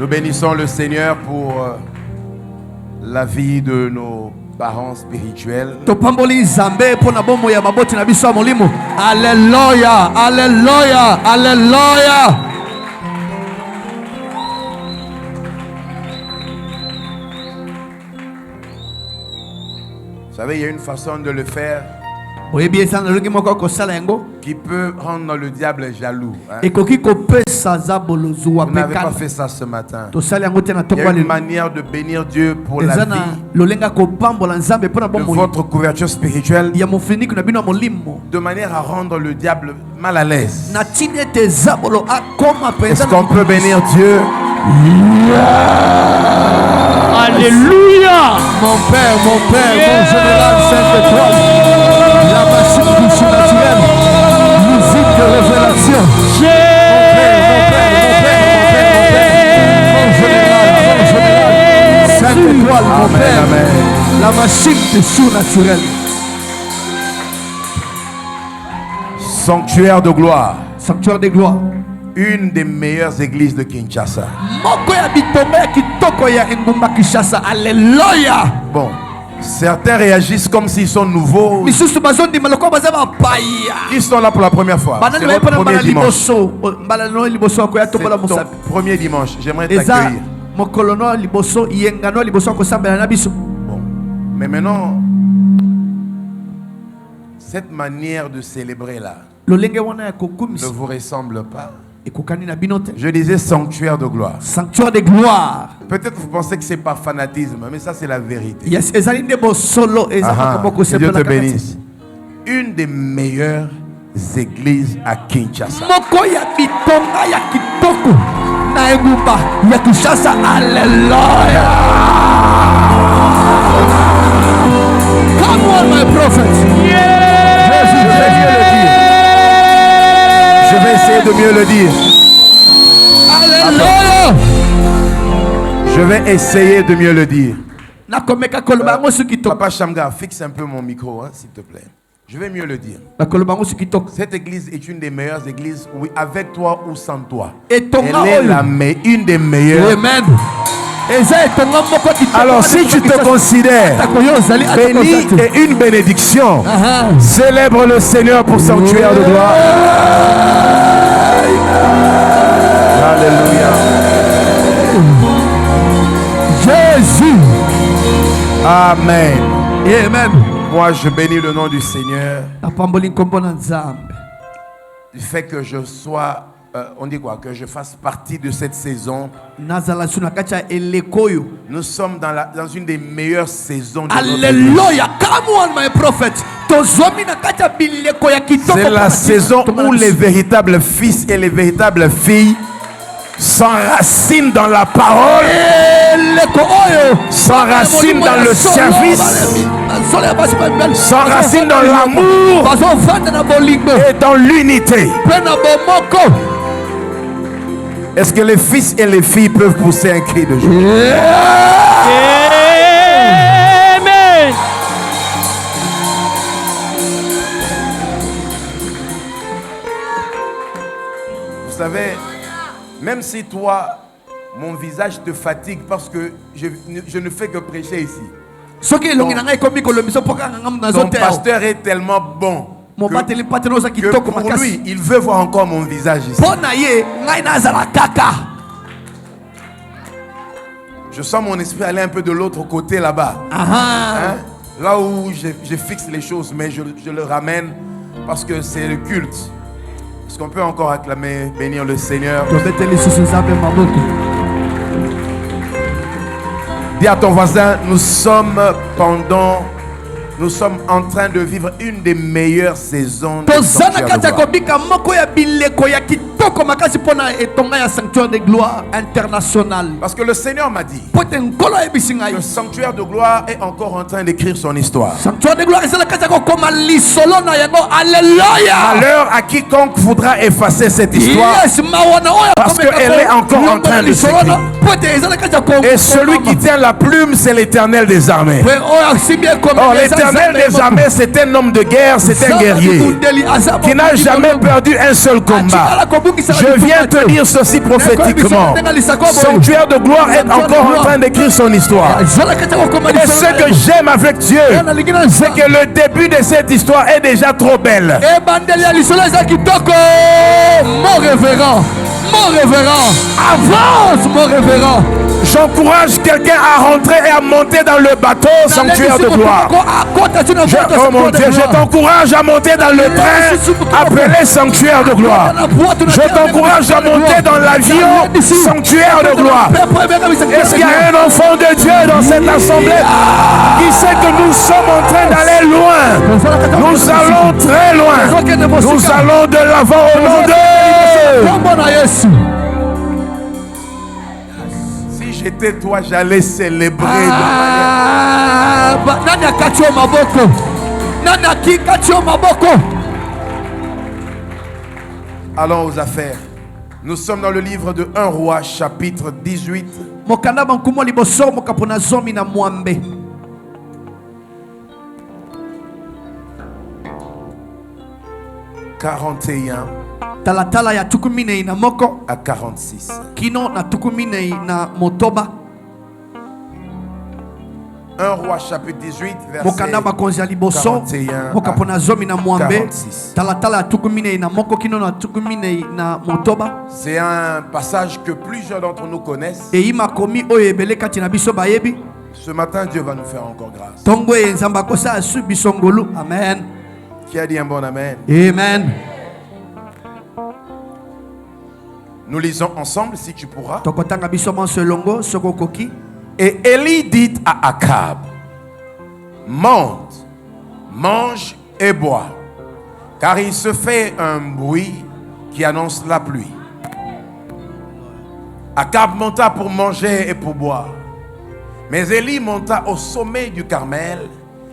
Nous bénissons le Seigneur pour la vie de nos parents spirituels. Alléluia, alléluia, alléluia. Vous savez, il y a une façon de le faire qui peut rendre le diable jaloux. Hein? Vous n'avez pas fait ça ce matin. Il y a une manière de bénir Dieu pour la vie de votre couverture spirituelle, de manière à rendre le diable mal à l'aise. Est-ce qu'on peut bénir Dieu? Alléluia. Mon Père, mon général Sainte-Étoile, la machine du surnaturel, musique de révélation. Mon général Sainte-Étoile, mon Père, la machine du surnaturel. Sanctuaire de gloire. Sanctuaire de gloire. Une des meilleures églises de Kinshasa. Alléluia. Bon, certains réagissent comme s'ils sont nouveaux. Ils sont là pour la première fois. C'est votre premier dimanche. C'est ton premier dimanche. J'aimerais t'accueillir. Bon, mais maintenant, cette manière de célébrer là ne vous ressemble pas. Je disais sanctuaire de gloire. Sanctuaire de gloire. Peut-être vous pensez que c'est par fanatisme, mais ça c'est la vérité. Dieu te bénisse. Une des meilleures églises à Kinshasa. Alléluia. Come on, my prophet. Je vais essayer de mieux le dire. Alléluia. Je vais essayer de mieux le dire. Papa Shamga, fixe un peu mon micro, hein, s'il te plaît. Je vais mieux le dire. Cette église est une des meilleures églises, oui, avec toi ou sans toi. Elle est une des meilleures. Amen. Alors si tu te considères béni et une bénédiction, célèbre le Seigneur pour sanctuaire de gloire. Alléluia. Jésus. Amen. Amen. Moi je bénis le nom du Seigneur du fait que je sois on dit quoi? Que je fasse partie de cette saison. Nous sommes dans une des meilleures saisons de Alléluia. Come on, my prophet. C'est la saison où les véritables fils et les véritables filles s'enracinent dans la parole, s'enracinent dans le service, s'enracinent dans l'amour et dans l'unité. Est-ce que les fils et les filles peuvent pousser un cri de joie? Amen. Vous savez, même si toi, mon visage te fatigue parce que je ne fais que prêcher ici. Ton pasteur est tellement bon que pour lui, il veut voir encore mon visage ici. Je sens mon esprit aller un peu de l'autre côté là-bas. Hein? Là où je fixe les choses, mais je le ramène parce que c'est le culte. Est-ce qu'on peut encore acclamer, bénir le Seigneur? Dis à ton voisin, nous sommes en train de vivre une des meilleures saisons de sanctuaire de gloire international. Parce que le Seigneur m'a dit, le sanctuaire de gloire est encore en train d'écrire son histoire. À l'heure à quiconque voudra effacer cette histoire, parce qu'elle est encore en train de s'écrire. Et celui qui tient la plume, c'est l'Éternel des armées. Oh, l'Éternel des armées, c'est un homme de guerre, c'est un guerrier qui n'a jamais perdu un seul combat. Je viens te dire ceci prophétiquement. Sanctuaire de gloire est encore en train d'écrire son histoire. Et ce que j'aime avec Dieu, c'est que le début de cette histoire est déjà trop belle. Mon révérend, avance mon révérend. J'encourage quelqu'un à rentrer et à monter dans le bateau sanctuaire de gloire. Oh mon Dieu, je t'encourage à monter dans le train appelé sanctuaire de gloire. Je t'encourage à monter dans l'avion sanctuaire de gloire. Est-ce qu'il y a un enfant de Dieu dans cette assemblée qui sait que nous sommes en train d'aller loin? Nous allons très loin. Nous allons de l'avant au nom de... Si j'étais toi, j'allais célébrer. Allons aux affaires. Nous sommes dans le livre de 1 Roi, chapitre 18. 41 talatala ya tukumine ina moko à 46. Kino na tukumine ina motoba. 1 Roi chapitre 18 verset 41 à 46. C'est un passage que plusieurs d'entre nous connaissent. Ce matin, Dieu va nous faire encore grâce. Amen. Qui a dit un bon amen? Amen. Nous lisons ensemble si tu pourras. Et Élie dit à Akab: monte, mange et bois, car il se fait un bruit qui annonce la pluie. Akab monta pour manger et pour boire. Mais Élie monta au sommet du Carmel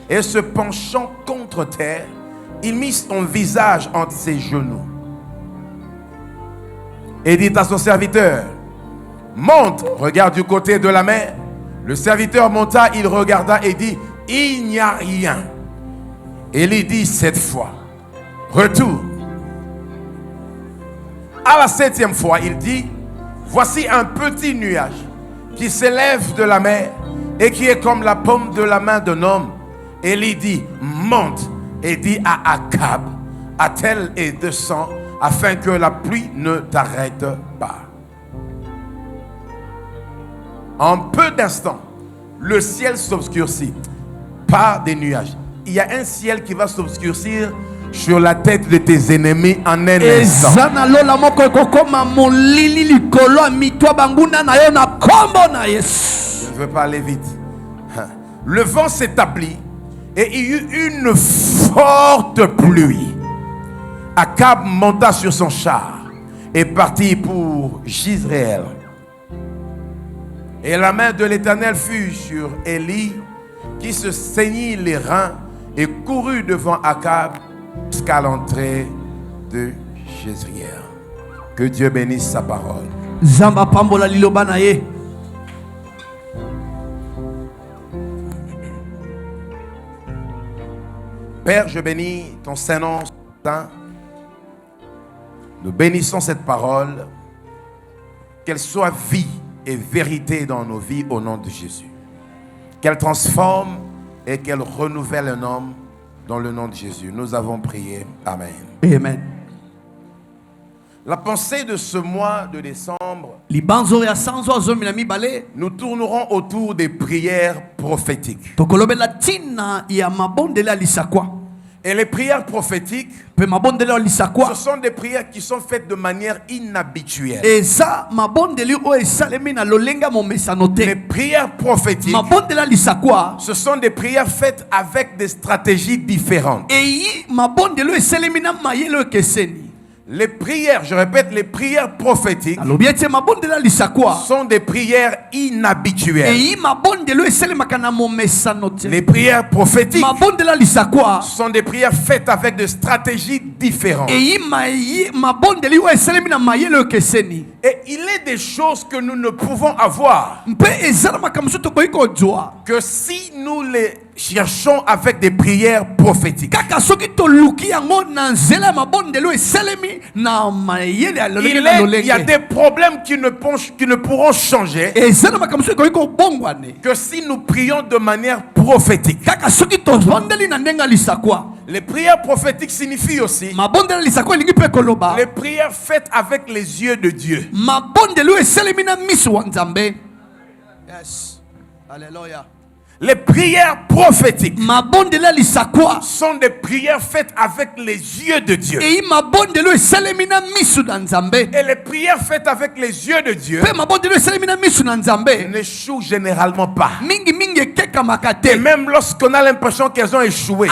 et se penchant contre terre, il mit son visage entre ses genoux et dit à son serviteur: monte, regarde du côté de la mer. Le serviteur monta, il regarda et dit: il n'y a rien. Élie dit cette fois: retourne. À la 7e fois, il dit: voici un petit nuage qui s'élève de la mer et qui est comme la paume de la main d'un homme. Élie dit: monte, et dit à Akab: attelle et descends, afin que la pluie ne t'arrête pas. En peu d'instants, le ciel s'obscurcit par des nuages. Il y a un ciel qui va s'obscurcir sur la tête de tes ennemis en un instant. Je ne veux pas aller vite. Le vent s'établit et il y eut une forte pluie. Akab monta sur son char et partit pour Jizréel. Et la main de l'Éternel fut sur Élie, qui se saignit les reins et courut devant Akab jusqu'à l'entrée de Jezreel. Que Dieu bénisse sa parole. Père, je bénis ton Saint-Nom. Nous bénissons cette parole, qu'elle soit vie et vérité dans nos vies au nom de Jésus. Qu'elle transforme et qu'elle renouvelle un homme dans le nom de Jésus. Nous avons prié. Amen. Amen. La pensée de ce mois de décembre, nous tournerons autour des prières prophétiques. Et les prières prophétiques, ce sont des prières qui sont faites de manière inhabituelle. Les prières prophétiques, ce sont des prières faites avec des stratégies différentes. Les prières, je répète, les prières prophétiques sont des prières inhabituelles. Les prières prophétiques sont des prières faites avec des stratégies différentes. Et il est des choses que nous ne pouvons avoir que si nous les cherchons avec des prières prophétiques. Il y a des problèmes qui ne pourront changer que si nous prions de manière prophétique. Les prières prophétiques signifient aussi les prières faites avec les yeux de Dieu. Yes. Alléluia. Les prières prophétiques sont des prières faites avec les yeux de Dieu. Et les prières faites avec les yeux de Dieu n'échouent généralement pas. Et même lorsqu'on a l'impression qu'elles ont échoué,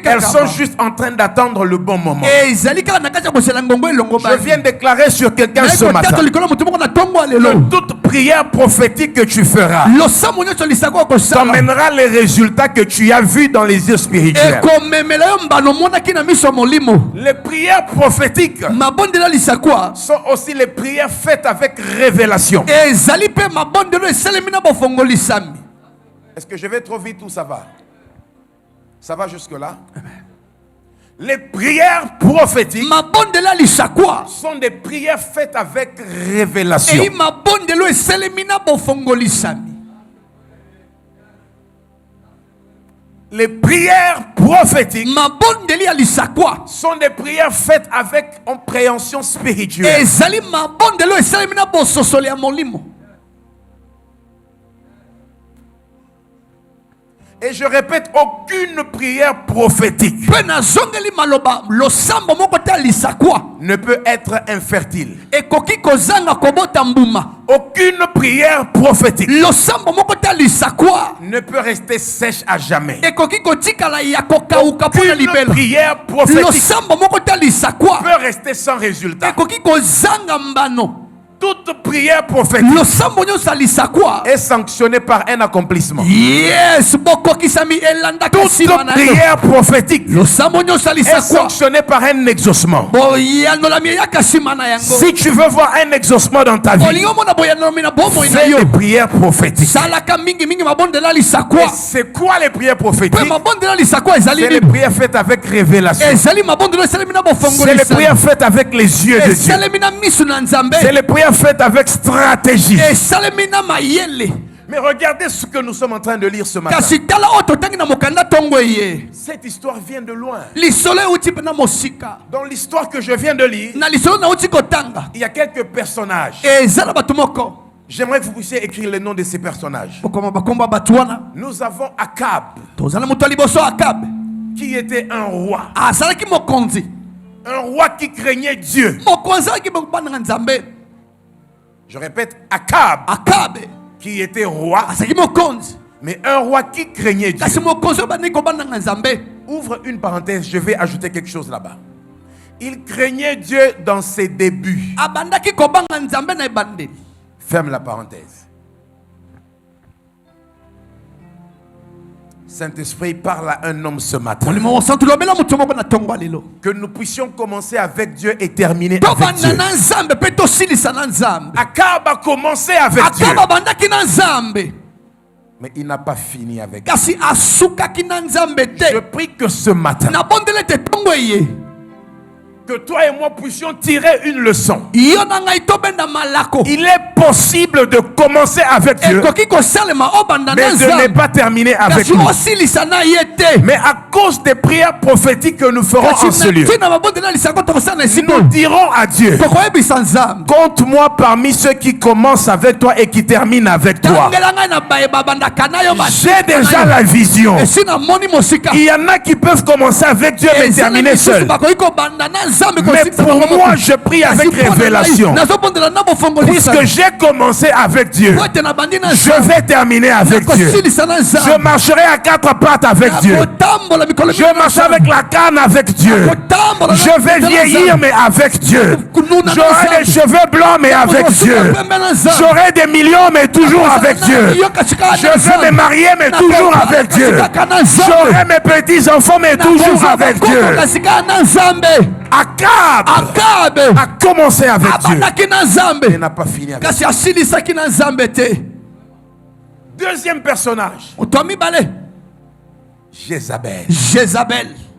elles sont juste en train d'attendre le bon moment. Je viens déclarer sur quelqu'un ce matin que toute prière prophétique que tu feras t'emmènera les résultats que tu as vus dans les yeux spirituels. Les prières prophétiques sont aussi les prières faites avec révélation. Est-ce que je vais trop vite ou ça va? Ça va jusque là? Les prières prophétiques sont des prières faites avec révélation. Les prières prophétiques sont des prières faites avec compréhension spirituelle. Et je répète, aucune prière prophétique ne peut être infertile. Aucune prière prophétique ne peut rester sèche à jamais. Aucune prière prophétique peut rester sans résultat. Toute prière prophétique est sanctionnée par un accomplissement. Toute prière prophétique est sanctionnée par un exaucement. Si tu veux voir un exaucement dans ta vie, fais des prières prophétiques. Et c'est quoi les prières prophétiques? C'est les prières faites avec révélation. C'est les prières faites avec les yeux de Dieu. C'est les prières faites avec stratégie. Mais regardez ce que nous sommes en train de lire ce matin. Cette histoire vient de loin. Dans l'histoire que je viens de lire, il y a quelques personnages. J'aimerais que vous puissiez écrire les noms de ces personnages. Nous avons Akab, qui était un roi. Un roi qui craignait Dieu. Je répète, Akab, qui était roi, mais un roi qui craignait Dieu. Ouvre une parenthèse, je vais ajouter quelque chose là-bas. Il craignait Dieu dans ses débuts. Ferme la parenthèse. Saint-Esprit parle à un homme ce matin. Que nous puissions commencer avec Dieu et terminer avec Dieu. Akab a commencé avec Dieu, mais il n'a pas fini avec Dieu. Je prie que ce matin, que toi et moi puissions tirer une leçon. Il est possible de commencer avec Dieu, mais de ne pas terminer avec lui. Mais à cause des prières prophétiques que nous ferons en ce lieu, nous dirons à Dieu: compte-moi parmi ceux qui commencent avec toi et qui terminent avec toi. J'ai déjà la vision. Il y en a qui peuvent commencer avec Dieu mais terminer seuls. Mais pour moi, je prie avec révélation. Puisque j'ai commencé avec Dieu, je vais terminer avec Dieu. Je marcherai à quatre pattes avec Dieu. Je marcherai avec la canne avec Dieu. Je vais vieillir mais avec Dieu. J'aurai des cheveux blancs mais avec Dieu. J'aurai des millions mais toujours avec Dieu. Je vais me marier mais toujours avec Dieu. J'aurai mes petits enfants mais toujours avec Dieu. Akab a commencé avec Dieu. Il n'a pas fini avec Dieu. Deuxième personnage. Jézabel.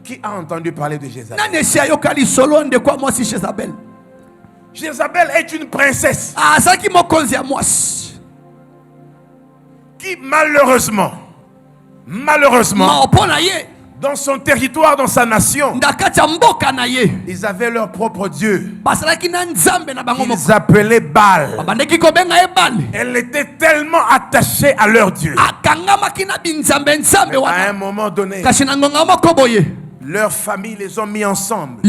Qui a entendu parler de Jézabel? Jézabel est une princesse qui malheureusement, dans son territoire, dans sa nation, ils avaient leur propre Dieu. Ils appelaient Baal. Elle était tellement attachée à leur Dieu. À un moment donné, leur famille les ont mis ensemble.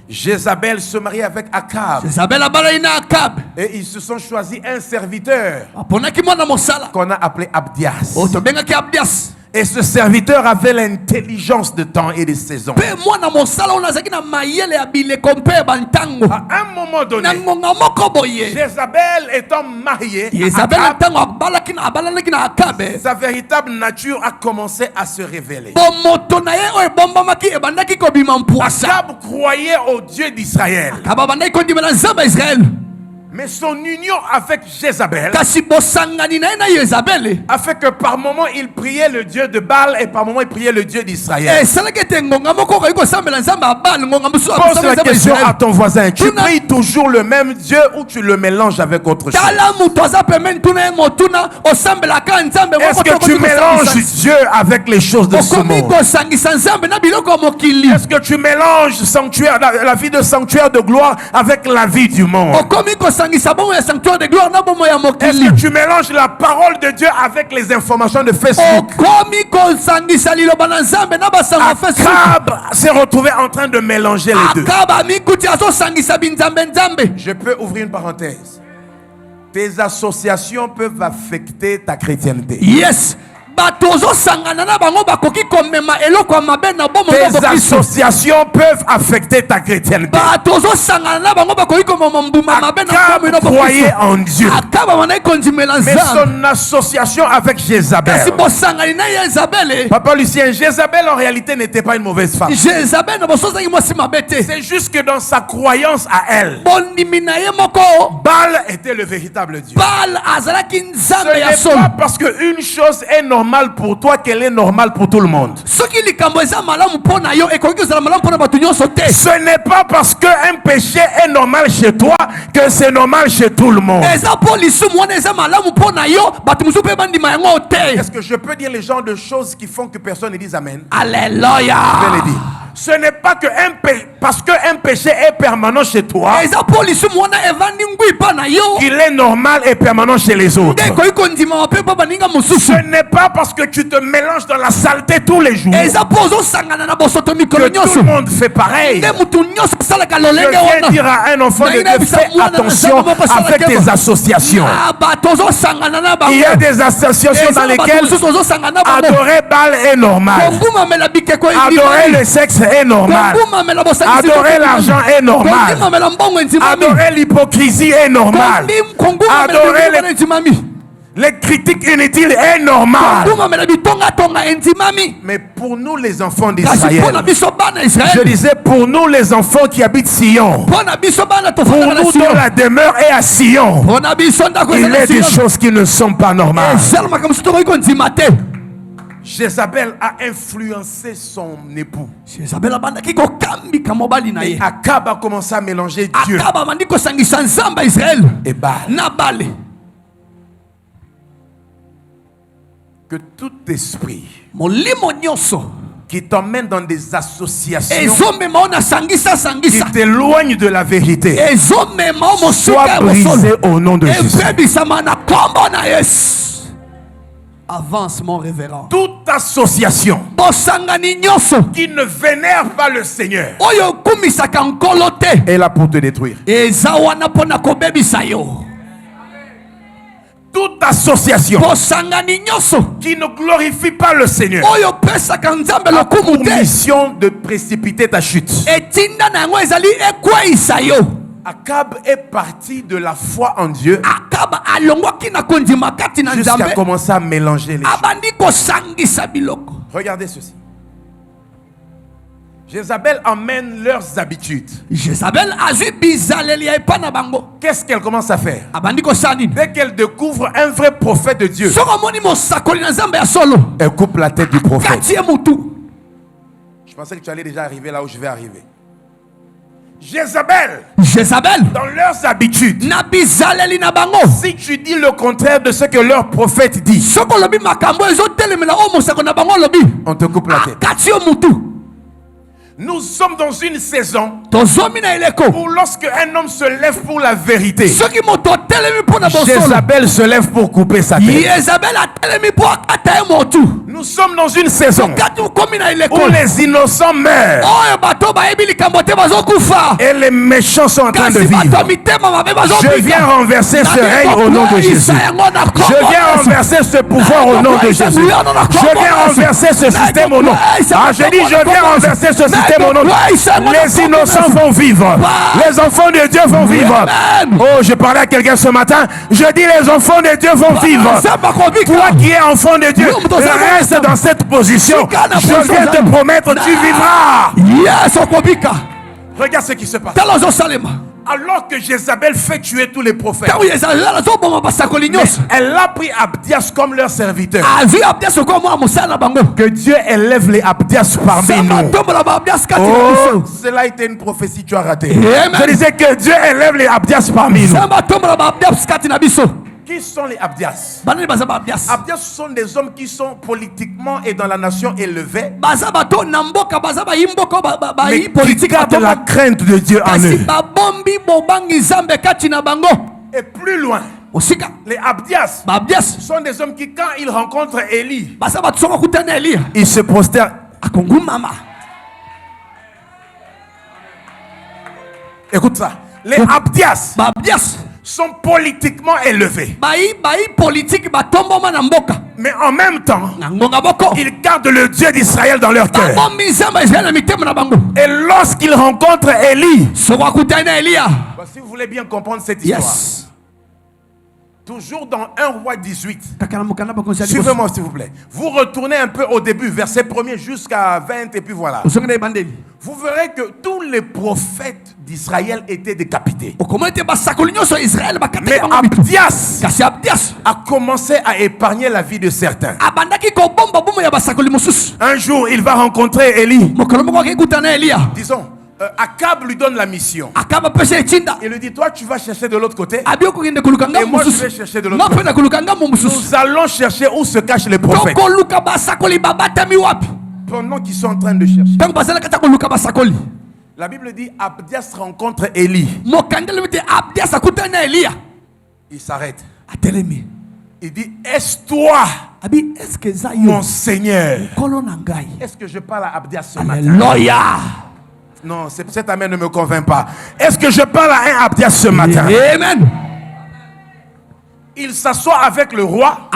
Jézabel se marie avec Akab. Et ils se sont choisis un serviteur qu'on a appelé Abdias. Et ce serviteur avait l'intelligence de temps et de saison. À un moment donné, Jézabel étant mariée, sa véritable nature a commencé à se révéler. Akab croyait au Dieu d'Israël. Mais son union avec Jézabel a fait que par moment il priait le Dieu de Baal et par moment il priait le Dieu d'Israël. Pose la question à ton voisin, tu pries toujours le même Dieu ou tu le mélanges avec autre chose? Est-ce que tu mélanges Dieu avec les choses de ce monde? Est-ce que tu mélanges sanctuaire, la vie de sanctuaire de gloire avec la vie du monde? Est-ce que tu mélanges la parole de Dieu avec les informations de Facebook? Akab s'est retrouvé en train de mélanger les deux. Je peux ouvrir une parenthèse. Tes associations peuvent affecter ta chrétienté. Yes. Tes associations peuvent affecter ta chrétienté. Akab croyait en Dieu, mais son association avec Jézabel. Papa Lucien, Jézabel en réalité n'était pas une mauvaise femme. C'est juste que dans sa croyance à elle, Baal était le véritable Dieu. Ce n'est pas parce qu'une chose est normale pour toi qu'elle est normale pour tout le monde. Ce n'est pas parce qu'un péché est normal chez toi que c'est normal chez tout le monde. Est-ce que je peux dire les genres de choses qui font que personne ne dise Amen? Alléluia. Je vais le dire. Ce n'est pas que parce qu'un péché est permanent chez toi qu'il est normal et permanent chez les autres. Ce n'est pas parce que tu te mélanges dans la saleté tous les jours que tout le monde fait pareil. Je viens dire à un enfant de Dieu, fais attention avec tes associations. Il y a des associations dans lesquelles adorer Baal est normal. Adorer le sexe est normal. Adorer l'argent est normal. Adorer l'hypocrisie est normal. Adorer les critiques inutiles est normal. Mais pour nous les enfants d'Israël, je disais pour nous les enfants qui habitent Sion, pour nous dont la demeure est à Sion, il est des choses qui ne sont pas normales. Jézabel a influencé son époux. Et Akab a commencé à mélanger Dieu et Baal. Que tout esprit qui t'emmène dans des associations qui t'éloignent de la vérité soit brisé au nom de Jésus. Avance mon révérend. Tout toute association qui ne vénère pas le Seigneur est là pour te détruire. Toute association qui ne glorifie pas le Seigneur a pour mission de précipiter ta chute. Akab est parti de la foi en Dieu jusqu'à commencer à mélanger les choses. Regardez ceci. Jézabel emmène leurs habitudes. Qu'est-ce qu'elle commence à faire? Dès qu'elle découvre un vrai prophète de Dieu, elle coupe la tête du prophète. Je pensais que tu allais déjà arriver là où je vais arriver. Jézabel, dans leurs habitudes, si tu dis le contraire de ce que leur prophète dit, on te coupe la tête. Nous sommes dans une saison où lorsque un homme se lève pour la vérité, Jézabel se lève pour couper sa tête. Nous sommes dans une saison où les innocents meurent et les méchants sont en train de vivre. Je viens renverser ce règne au nom de Jésus. Je viens renverser ce pouvoir au nom de Jésus. Je viens renverser ce système au nom. Je dis je viens renverser ce système au nom. Les innocents vont vivre. Les enfants de Dieu vont vivre. Oh, je parlais à quelqu'un ce matin. Je dis les enfants de Dieu vont vivre. Toi qui es enfant de Dieu, reste dans cette position. Je viens te promettre, tu vivras. Regarde ce qui se passe. Alors que Jézabel fait tuer tous les prophètes, elle a pris Abdias comme leur serviteur. Que Dieu élève les Abdias parmi nous. Oh, cela était une prophétie, tu as raté. Je disais que Dieu élève les Abdias parmi nous. Qui sont les Abdias? Abdias sont des hommes qui sont politiquement et dans la nation élevés, mais qui gardent la crainte de Dieu en eux. Et plus loin, les Abdias sont des hommes qui, quand ils rencontrent Élie, ils se prosternent. Écoute ça. Les Abdias sont politiquement élevés, mais en même temps ils gardent le Dieu d'Israël dans leur cœur. Et lorsqu'ils rencontrent Élie, si vous voulez bien comprendre cette histoire, toujours dans 1 roi 18, suivez-moi s'il vous plaît. Vous retournez un peu au début, verset 1er jusqu'à 20, et puis voilà. Vous verrez que tous les prophètes d'Israël étaient décapités. Mais Abdias a commencé à épargner la vie de certains. Un jour, il va rencontrer Élie. Disons, Akab lui donne la mission. Il lui dit, toi tu vas chercher de l'autre côté, et moi je vais chercher de l'autre côté. Nous allons chercher où se cachent les prophètes. Pendant qu'ils sont en train de chercher, la Bible dit, Abdias rencontre Élie. Il s'arrête. Il dit, est-ce toi, mon Seigneur? Est-ce que je parle à Abdias ce matin? Non, cet amen ne me convainc pas. Est-ce que je parle à un Abdias ce matin? Amen. Il s'assoit avec le roi,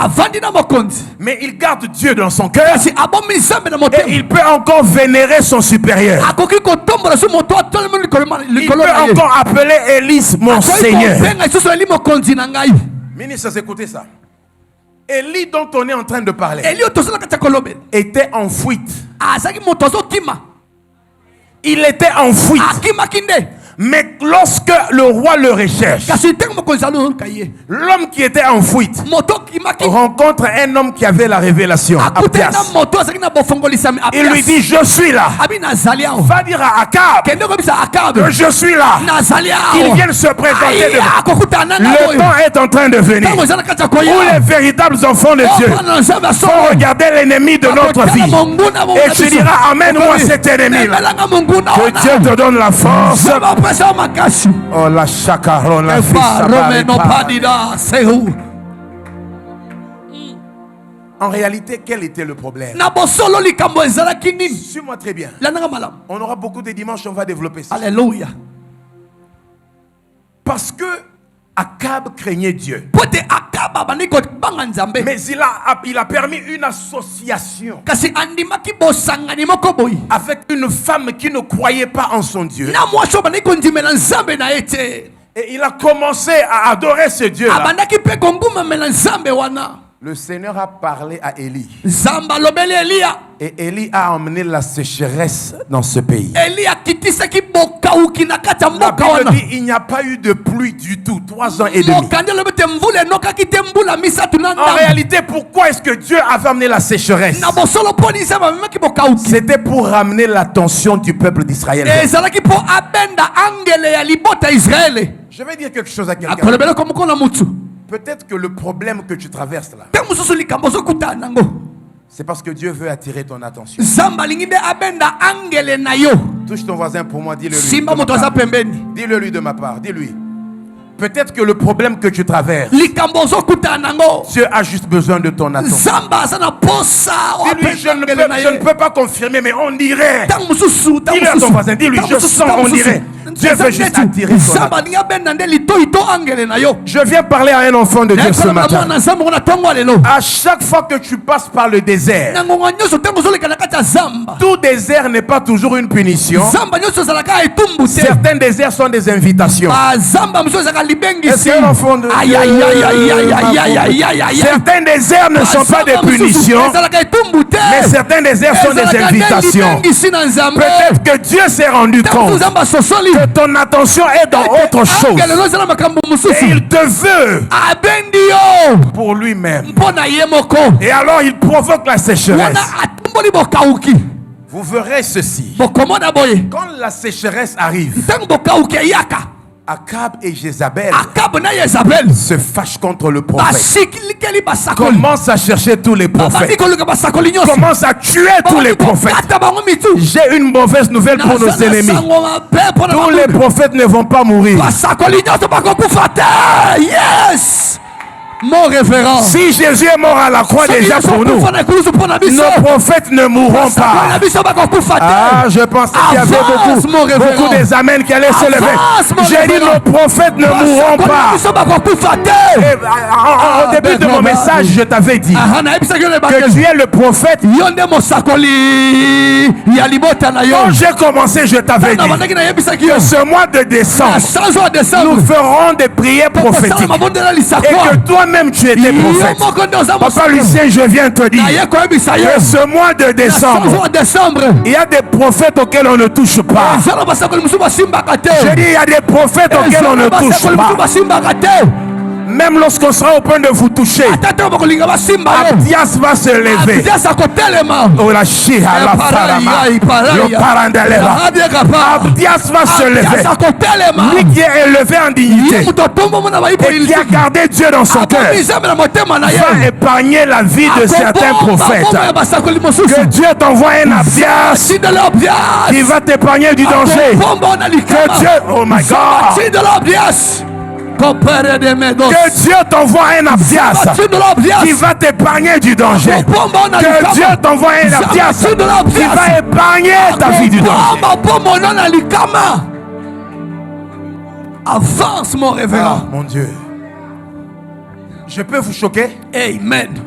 mais il garde Dieu dans son cœur, et il peut encore vénérer son supérieur. Il peut encore appeler Élie mon Seigneur. Ministres, écoutez ça. Élie dont on est en train de parler était en fuite. Il était en fuite. Mais lorsque le roi le recherche, l'homme qui était en fuite rencontre un homme qui avait la révélation, Abdias. Il lui dit, je suis là. Va dire à Akab que je suis là. Qu'il vienne se présenter devant. Le temps est en train de venir où les véritables enfants de Dieu vont regarder l'ennemi de notre vie. Et tu diras, amène-moi cet ennemi-là. Que Dieu te donne la force. Oh la chakaron la. En réalité, quel était le problème? Suis-moi très bien. On aura beaucoup de dimanches, on va développer ça. Alléluia. Parce que Akab craignait Dieu. Mais il a permis une association avec une femme qui ne croyait pas en son Dieu. Et il a commencé à adorer ce Dieu-là. Le Seigneur a parlé à Élie. Et Élie a emmené la sécheresse dans ce pays. La Bible dit il n'y a pas eu de pluie du tout, 3 ans et demi. En réalité, pourquoi est-ce que Dieu a amené la sécheresse? C'était pour ramener l'attention du peuple d'Israël. Je vais dire quelque chose à quelqu'un. Peut-être que le problème que tu traverses là, c'est parce que Dieu veut attirer ton attention. Touche ton voisin pour moi, dis-le lui. Dis-le lui de ma part, dis-lui. Peut-être que le problème que tu traverses, Dieu a juste besoin de ton attention. Dis-lui, je ne peux pas confirmer, mais on dirait. Dis-le à ton voisin, dis-lui, je sens, on dirait. Dieu veut juste attirer ton attention. Je viens parler à un enfant de Dieu ce matin. À chaque fois que tu passes par le désert, tout désert n'est pas toujours une punition. Certains déserts sont des invitations. Est-ce qu'un enfant de Dieu... Certains déserts ne sont pas des punitions, mais certains déserts sont des invitations. Peut-être que Dieu s'est rendu compte que ton attention est dans autre chose. Et il te veut pour lui-même. Et alors il provoque la sécheresse. Vous verrez ceci. Quand la sécheresse arrive, Akab et Jézabel se fâchent contre le prophète. Commence à chercher tous les prophètes. Commence à tuer tous les prophètes. J'ai une mauvaise nouvelle pour nos ennemis. Tous les prophètes ne vont pas mourir. Yes! Mon révérend. Si Jésus est mort à la croix déjà pour nous, nos prophètes ne mourront pas. Ah, je pensais qu'il y avait beaucoup des amens qui allaient se lever. J'ai dit nos prophètes ne mourront pas. Et, au début de mon message, je t'avais dit que tu es le prophète. Quand j'ai commencé, je t'avais dit que ce mois de décembre, nous ferons des prières prophétiques. Et que toi même tu étais prophète. Papa Lucien, je viens te dire que ce mois de décembre, il y a des prophètes auxquels on ne touche pas. Je dis il y a des prophètes auxquels on ne touche pas. Même lorsqu'on sera au point de vous toucher, Abdias va se lever. Oh la Shia, la Farama, le Parandaleva. Abdias va se lever. Lui qui est élevé en dignité et qui a gardé Dieu dans son cœur, va épargner la vie de certains prophètes. Que Dieu t'envoie un Abdias qui va t'épargner du danger. Que Dieu, oh my God, que Dieu t'envoie un Abdias qui va t'épargner du danger. Que Dieu t'envoie un Abdias qui va épargner ta vie du danger. Avance, mon révérend. Ah, mon Dieu. Je peux vous choquer? Amen.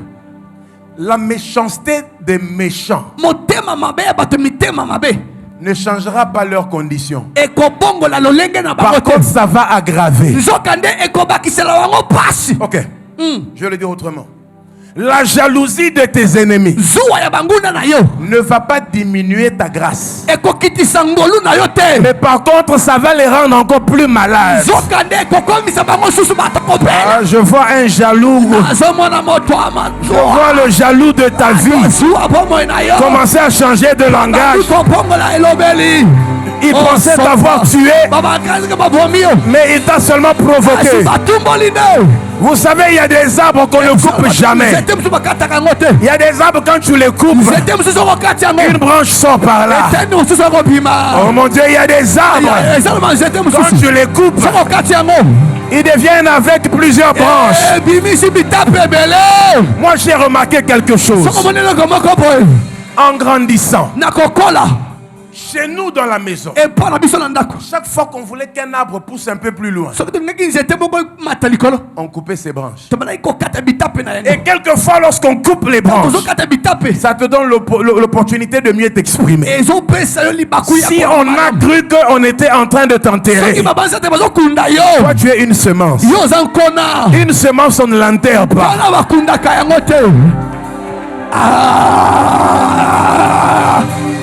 La méchanceté des méchants ne changera pas leurs conditions. Par contre, ça va aggraver. Ok. Je vais le dire autrement. La jalousie de tes ennemis ne va pas diminuer ta grâce. Mais par contre, ça va les rendre encore plus malades. Ah, je vois un jaloux. Je vois le jaloux de ta vie commencer à changer de langage. Il pensait t'avoir tué, mais il t'a seulement provoqué. Vous savez, il y a des arbres qu'on ne coupe jamais. Il y a des arbres, quand tu les coupes, une branche sort par là. Oh mon Dieu, il y a des arbres, quand tu les coupes, Ils deviennent avec plusieurs branches. Moi j'ai remarqué quelque chose. En grandissant, chez nous dans la maison, chaque fois qu'on voulait qu'un arbre pousse un peu plus loin, on coupait ses branches. Et quelquefois lorsqu'on coupe les branches, ça te donne l'opportunité de mieux t'exprimer. Si on a cru qu'on était en train de t'enterrer, toi tu es une semence. Une semence, on ne l'enterre pas.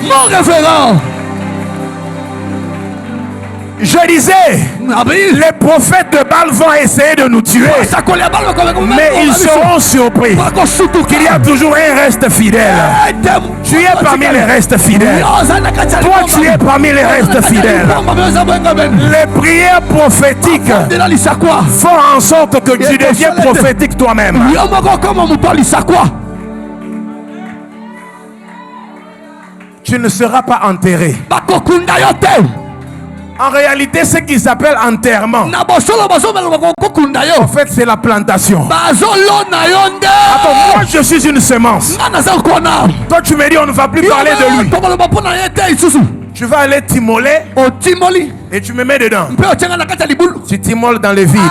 Mon référent. Je disais, les prophètes de Baal vont essayer de nous tuer, mais ils seront surpris qu'il y a toujours un reste fidèle. Tu es parmi les restes fidèles. Toi, tu es parmi les restes fidèles. Les prières prophétiques font en sorte que tu deviens prophétique toi-même. Tu ne seras pas enterré. En réalité, ce qui s'appelle enterrement, en fait, c'est la plantation. Attends, moi je suis une semence. Toi, tu me dis, on ne va plus parler de lui. Tu vas aller t'immoler et tu me mets dedans. Tu t'immoles dans le vide.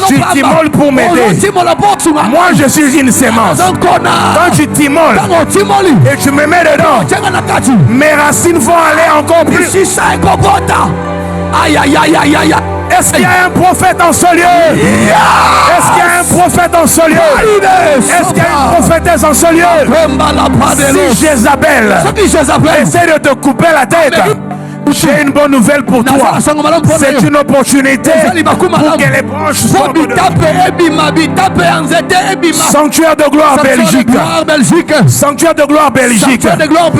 Tu t'immoles pour m'aider. Moi je suis une semence. Quand tu t'immoles et tu me mets dedans, mes racines vont aller encore plus. Aïe aïe aïe aïe aïe. Est-ce qu'il y a un prophète en ce lieu? Est-ce qu'il y a un prophète en ce lieu? Est-ce qu'il y a une prophétesse en ce lieu? Si Jézabel essaie de te couper la tête, j'ai une bonne nouvelle pour toi. C'est une opportunité pour que les branches sortent de Sanctuaire de gloire Belgique. Sanctuaire de gloire Belgique.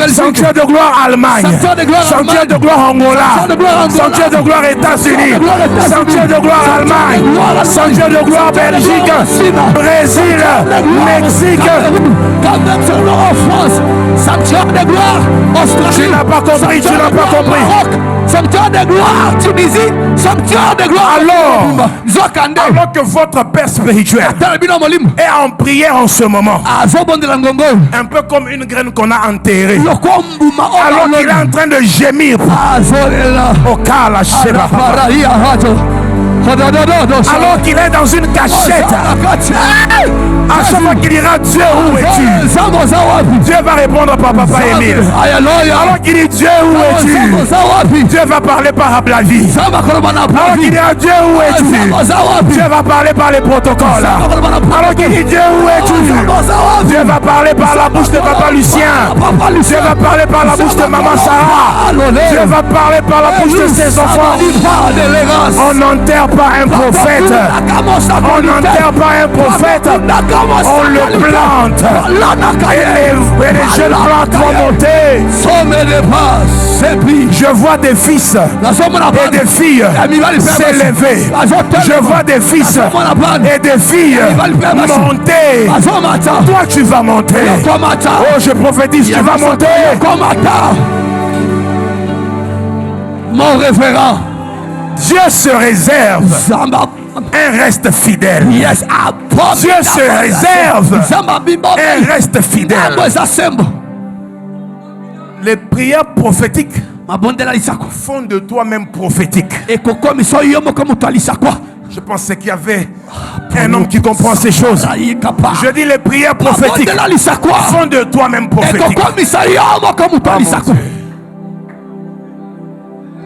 Sanctuaire de gloire Allemagne. Sanctuaire de gloire Angola. Sanctuaire de gloire États-Unis. Sanctuaire de gloire Allemagne. Sanctuaire de gloire Belgique. Brésil. Mexique. Sanctuaire de gloire Australie. Tu n'as pas compris, tu n'as pas compris. Sanctuaire de gloire Tunisie. Sanctuaire de gloire alors que votre père spirituel est en prière en ce moment, un peu comme une graine qu'on a enterrée, alors qu'il est en train de gémir au Kala Sheba, alors qu'il est dans une cachette, à chaque fois qu'il dira Dieu où es-tu, Dieu va répondre par Papa Émile. Alors qu'il dit Dieu où es-tu, Dieu va parler par Ablavi. Alors qu'il dit Dieu où es-tu, Dieu va parler par les protocoles. Alors qu'il dit Dieu où es-tu, Dieu va parler par la bouche de Papa Lucien. Dieu va parler par la bouche de Maman Sarah. Dieu va parler par la bouche de ses enfants. On n'enterre pas un prophète. On n'enterre pas un prophète. On le plante. Et les jeunes plantes vont monter. Je vois des fils et des filles s'élever. Je vois des fils et des filles monter. Toi tu vas monter. Oh, je prophétise, tu vas monter. Mon référent, Dieu se réserve un reste fidèle. Dieu se réserve un reste fidèle. Les prières prophétiques font de toi-même prophétique. Je pensais qu'il y avait un homme qui comprend ces choses. Je dis les prières prophétiques font de toi-même prophétique.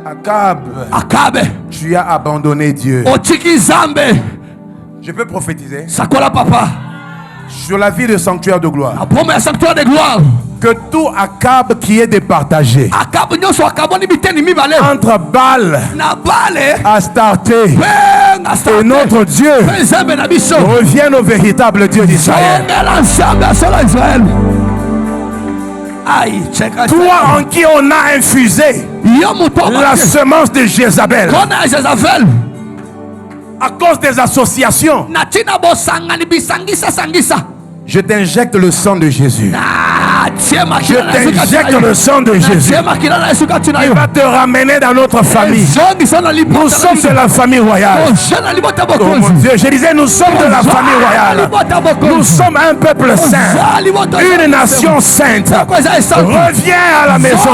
Akab, tu as abandonné Dieu. Je peux prophétiser sur la vie de sanctuaire de gloire. Que tout Akab qui est départagé entre Baal, Astarté et notre Dieu revienne au véritable Dieu d'Israël. Toi en qui on a infusé la semence de Jézabel à cause des associations, je t'injecte le sang de Jésus. Je t'injecte le sang de Jésus. Il va te ramener dans notre famille. Nous sommes de la famille royale. Oh mon Dieu, je disais, nous sommes de la famille royale. Nous sommes un peuple saint, une nation sainte. Reviens à la maison.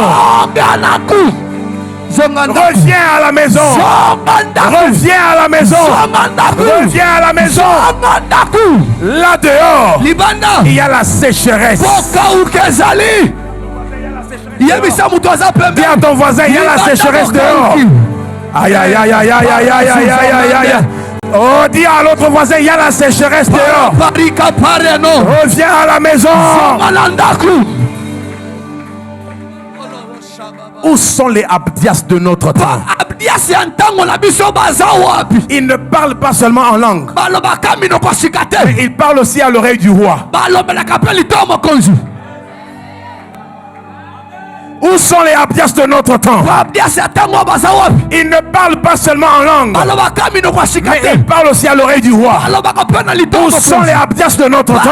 Reviens à la maison. Reviens à la maison. Reviens à la maison. Là dehors, il y a la sécheresse. Dis à ton voisin, il y a la sécheresse dehors. Aïe aïe aïe aïe aïe aïe aïe aïe aïe aïe. Oh, dis à l'autre voisin, il y a la sécheresse dehors. Reviens à la maison. Où sont les Abdias de notre temps? Ils ne parlent pas seulement en langue, mais ils parlent aussi à l'oreille du roi. Où sont les Abdias de notre temps? Ils ne parlent pas seulement en langue, mais ils parlent aussi à l'oreille du roi. Où sont les Abdias de notre temps?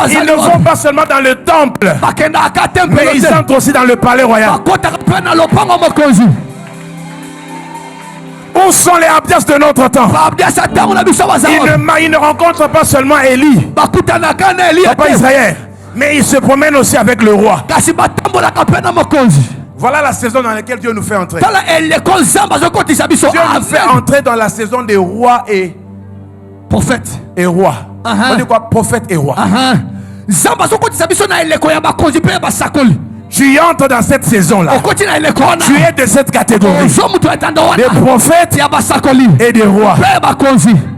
Ils ne vont pas seulement dans le temple, mais ils entrent aussi dans le palais royal. Où sont les Abdias de notre temps? Ils ne rencontrent pas seulement Élie, Papa Israël, mais ils se promènent aussi avec le roi. Voilà la saison dans laquelle Dieu nous fait entrer. Dieu nous fait entrer dans la saison des rois et prophètes. Et rois. On dit quoi? Prophètes et rois. Tu entres dans cette saison-là. Tu es de cette catégorie. Des prophètes et des rois.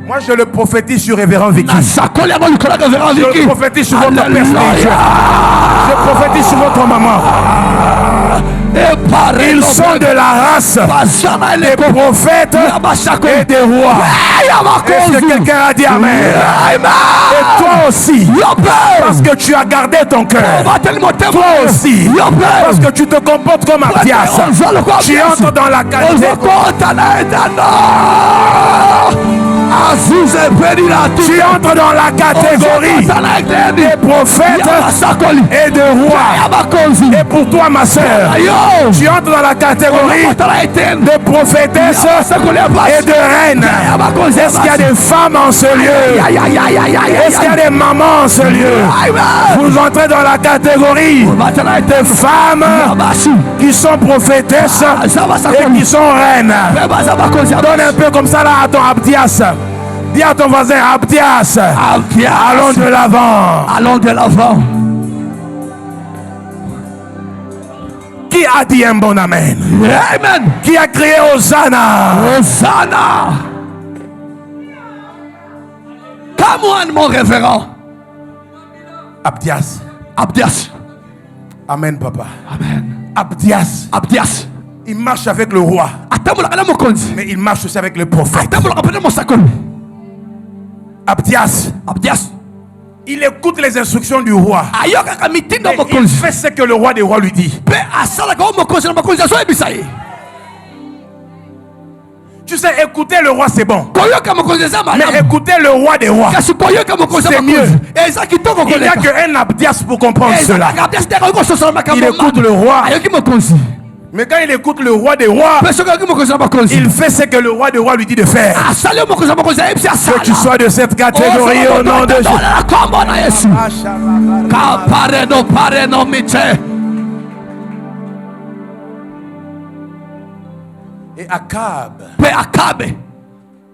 Moi je le prophétise sur Révérend Vicky. Je le prophétise sur votre père spirituel. Je prophétise sur votre maman. Ils sont de la race des prophètes et des rois. Est-ce que quelqu'un a dit amen? Et toi aussi, parce que tu as gardé ton cœur. Toi aussi, parce que tu te comportes comme Abdias. Tu entres dans la catégorie. Tu entres dans la catégorie des prophètes et de rois. Et pour toi, ma soeur, tu entres dans la catégorie de prophétesses et de reines. Est-ce qu'il y a des femmes en ce lieu? Est-ce qu'il y a des mamans en ce lieu? Vous entrez dans la catégorie de femmes qui sont prophétesses et qui sont reines. Donne un peu comme ça là à ton Abdias. Dis à ton voisin, Abdias, allons de l'avant. Allons de l'avant. Qui a dit un bon amen? Amen. Qui a crié Hosanna? Hosanna. Come on, mon révérend. Abdias. Abdias. Amen, papa. Amen. Abdias. Abdias. Il marche avec le roi. Mais il marche aussi avec le prophète. Abdias. Abdias. Il écoute les instructions du roi. Il fait ce que le roi des rois lui dit. Tu sais, écouter le roi c'est bon. Mais écouter le roi des rois, c'est mieux. Il n'y a qu'un Abdias pour comprendre cela. Il écoute le roi. Mais quand il écoute le roi des rois, il fait ce que le roi des rois lui dit de faire. Que tu sois de cette catégorie au nom de Jésus. Et Akab,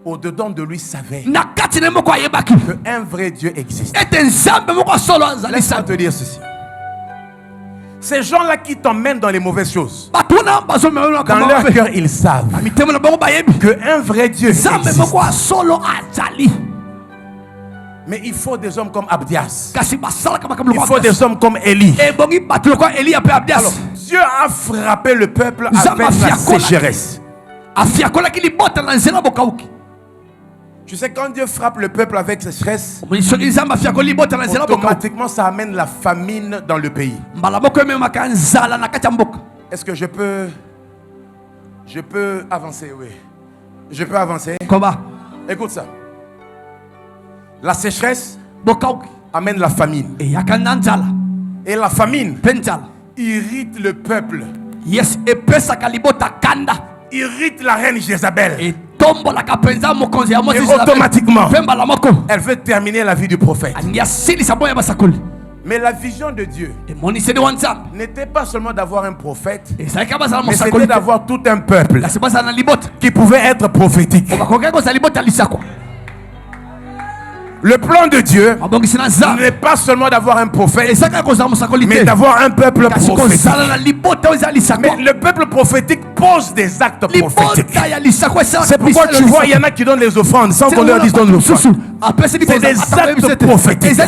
au-dedans de lui, savait qu'un vrai Dieu existe. Laisse-moi te dire ceci. Ces gens-là qui t'emmènent dans les mauvaises choses, dans leur cœur, ils savent qu'un vrai Dieu existe. Mais il faut des hommes comme Abdias. Il faut des hommes comme Élie. Alors, Dieu a frappé le peuple avec la sécheresse. Tu sais, quand Dieu frappe le peuple avec sécheresse, automatiquement ça amène la famine dans le pays. Est-ce que je peux avancer? Oui. Je peux avancer. Écoute ça. La sécheresse amène la famine. Et la famine irrite le peuple. Yes, Irrite la reine Jézabel. Et automatiquement, elle veut terminer la vie du prophète. Mais la vision de Dieu n'était pas seulement d'avoir un prophète, mais c'était d'avoir tout un peuple qui pouvait être prophétique. Le plan de Dieu n'est pas seulement d'avoir un prophète, mais d'avoir un peuple prophétique. Mais le peuple prophétique pose des actes prophétiques. C'est pourquoi tu vois, il y en a qui donnent les offrandes sans qu'on leur dise donne l'offrande. C'est des actes prophétiques.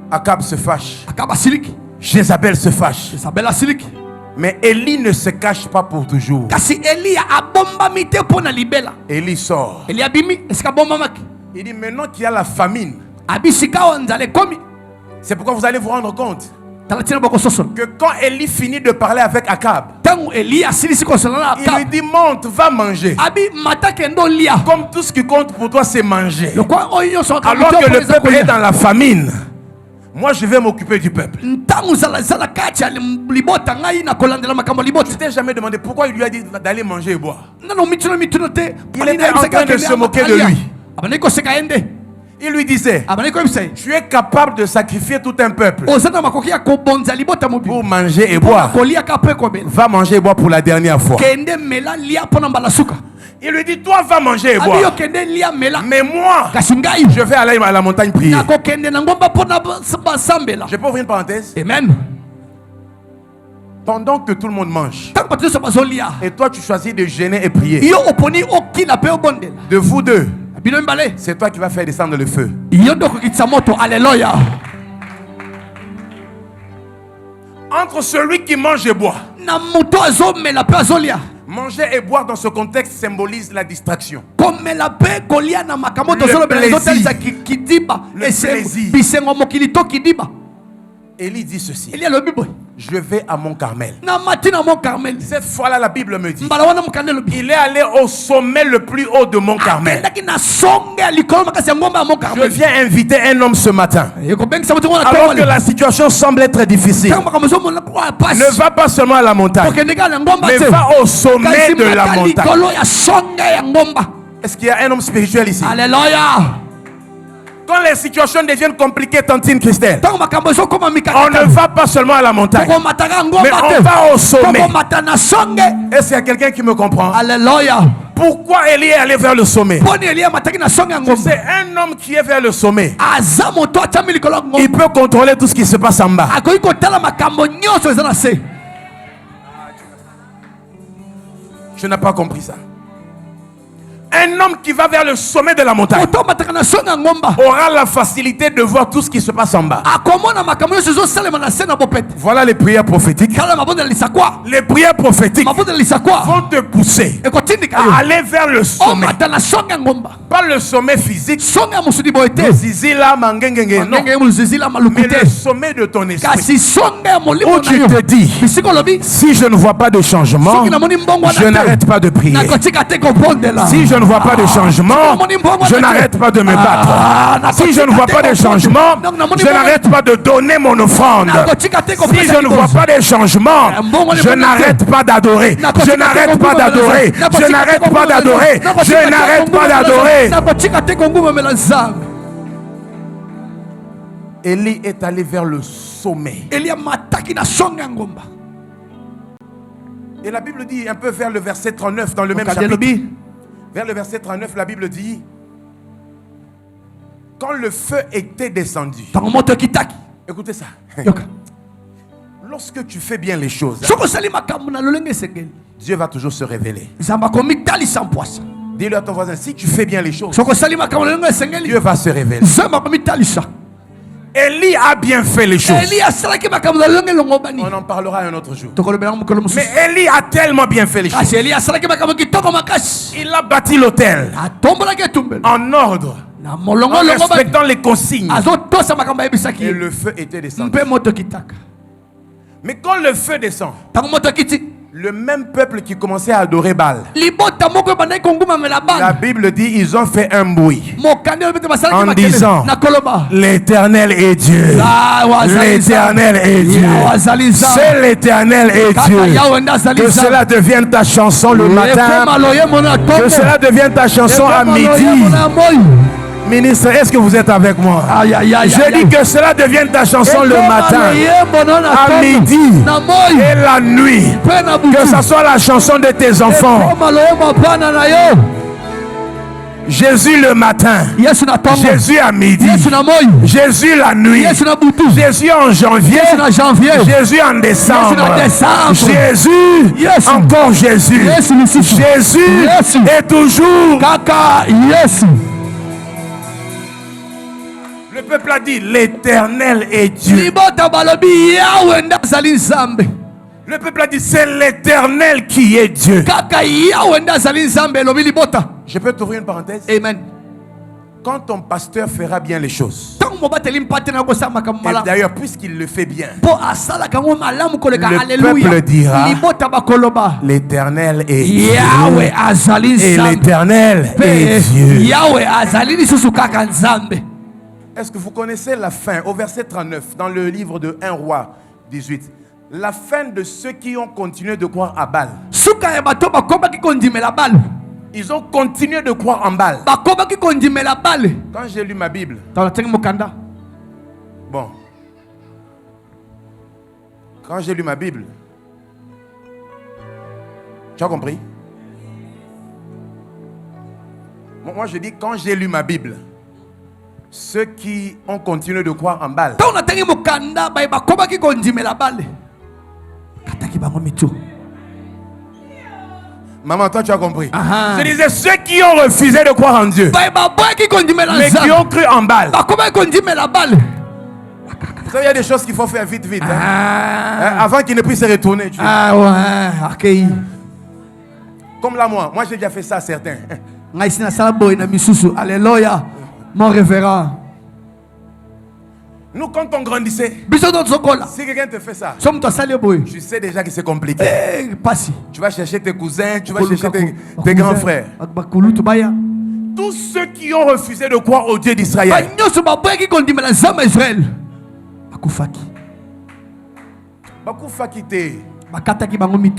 Akab se fâche. Jézabel se fâche. Mais Élie ne se cache pas pour toujours. Élie sort. Il dit maintenant qu'il y a la famine, c'est pourquoi vous allez vous rendre compte que quand Élie finit de parler avec Akab, il lui dit monte, va manger. Comme tout ce qui compte pour toi c'est manger. Alors que le peuple est dans la famine, moi je vais m'occuper du peuple. Tu t'es jamais demandé pourquoi il lui a dit d'aller manger et boire? Il était en train de se moquer de lui. Il lui disait, tu es capable de sacrifier tout un peuple pour manger et boire. Va manger et boire pour la dernière fois. Il lui dit, toi va manger et boire. Mais moi, je vais aller à la montagne prier. Je peux ouvrir une parenthèse? Amen. Pendant que tout le monde mange, et toi tu choisis de jeûner et prier, de vous deux, c'est toi qui vas faire descendre le feu. Alléluia. Entre celui qui mange et boit, manger et boire dans ce contexte symbolise la distraction, le plaisir. Élie dit ceci, je vais à Mont Carmel. Cette fois-là, la Bible me dit, il est allé au sommet le plus haut de Mont Carmel. Je viens inviter un homme ce matin, alors que la situation semble être difficile. Ne va pas seulement à la montagne, mais va au sommet de la montagne. Est-ce qu'il y a un homme spirituel ici? Alléluia. Quand les situations deviennent compliquées, tantine Christelle, on ne va pas seulement à la montagne, mais on va au sommet. Est-ce qu'il y a quelqu'un qui me comprend? Alléluia. Pourquoi Élie est allé vers le sommet? C'est un homme qui est vers le sommet. Il peut contrôler tout ce qui se passe en bas. Je n'ai pas compris ça. Un homme qui va vers le sommet de la montagne aura la facilité de voir tout ce qui se passe en bas. Voilà les prières prophétiques. Les prières prophétiques vont te pousser à aller vers le sommet. Pas le sommet physique, non, mais le sommet de ton esprit, où tu te dis, si je ne vois pas de changement, je n'arrête pas de prier. Si je ne vois pas de changement, je n'arrête pas de me battre. Si je ne vois pas de changement, je n'arrête pas de donner mon offrande. Si je ne vois pas de changement, je n'arrête pas d'adorer. Je n'arrête pas d'adorer. Je n'arrête pas d'adorer. Je n'arrête pas d'adorer. Élie est allé vers le sommet. Et la Bible dit un peu vers le verset 39 dans le même chapitre. Vers le verset 39, la Bible dit, quand le feu était descendu, écoutez ça, lorsque tu fais bien les choses, Dieu va toujours se révéler. Dis-le à ton voisin, si tu fais bien les choses, Dieu va se révéler. Élie a bien fait les choses. On en parlera un autre jour. Mais Élie a tellement bien fait les choses. Il a bâti l'autel en ordre, en respectant les consignes. Et le feu était descendu. Mais quand le feu descend, Le même peuple qui commençait à adorer Baal. La Bible dit ils ont fait un bruit en disant l'Éternel est Dieu. L'Éternel est Dieu. C'est l'Éternel est Dieu. Que cela devienne ta chanson le matin. Que cela devienne ta chanson à midi. Ministre, est-ce que vous êtes avec moi? Je dis que cela devienne ta chanson le matin, à midi et la nuit. Que ce soit la chanson de tes enfants. Jésus le matin, Jésus à midi, Jésus la nuit, Jésus en janvier, Jésus en décembre, Jésus, encore Jésus. Jésus est toujours. Le peuple a dit l'Éternel est Dieu. Le peuple a dit c'est l'Éternel qui est Dieu. Je peux t'ouvrir une parenthèse? Amen. Quand ton pasteur fera bien les choses, et d'ailleurs puisqu'il le fait bien, le peuple dira l'Éternel est Dieu. Et l'Éternel est Dieu. Est-ce que vous connaissez la fin au verset 39 dans le livre de 1 Roi 18? La fin de ceux qui ont continué de croire à Baal. Ils ont continué de croire en Baal. Quand j'ai lu ma Bible, bon, quand j'ai lu ma Bible, tu as compris? Moi je dis quand j'ai lu ma Bible, ceux qui ont continué de croire en Baal, maman, toi tu as compris. Je disais ceux qui ont refusé de croire en Dieu, mais qui ont cru en Baal. Vous savez, il y a des choses qu'il faut faire vite, vite. Avant qu'ils ne puissent se retourner. Comme là, moi j'ai déjà fait ça à certains. Alléluia, mon révérend. Nous, quand on grandissait, si quelqu'un te fait ça, tu sais déjà que c'est compliqué. Tu vas chercher tes cousins, tu vas chercher tes grands frères. Tous ceux qui ont refusé de croire au Dieu d'Israël,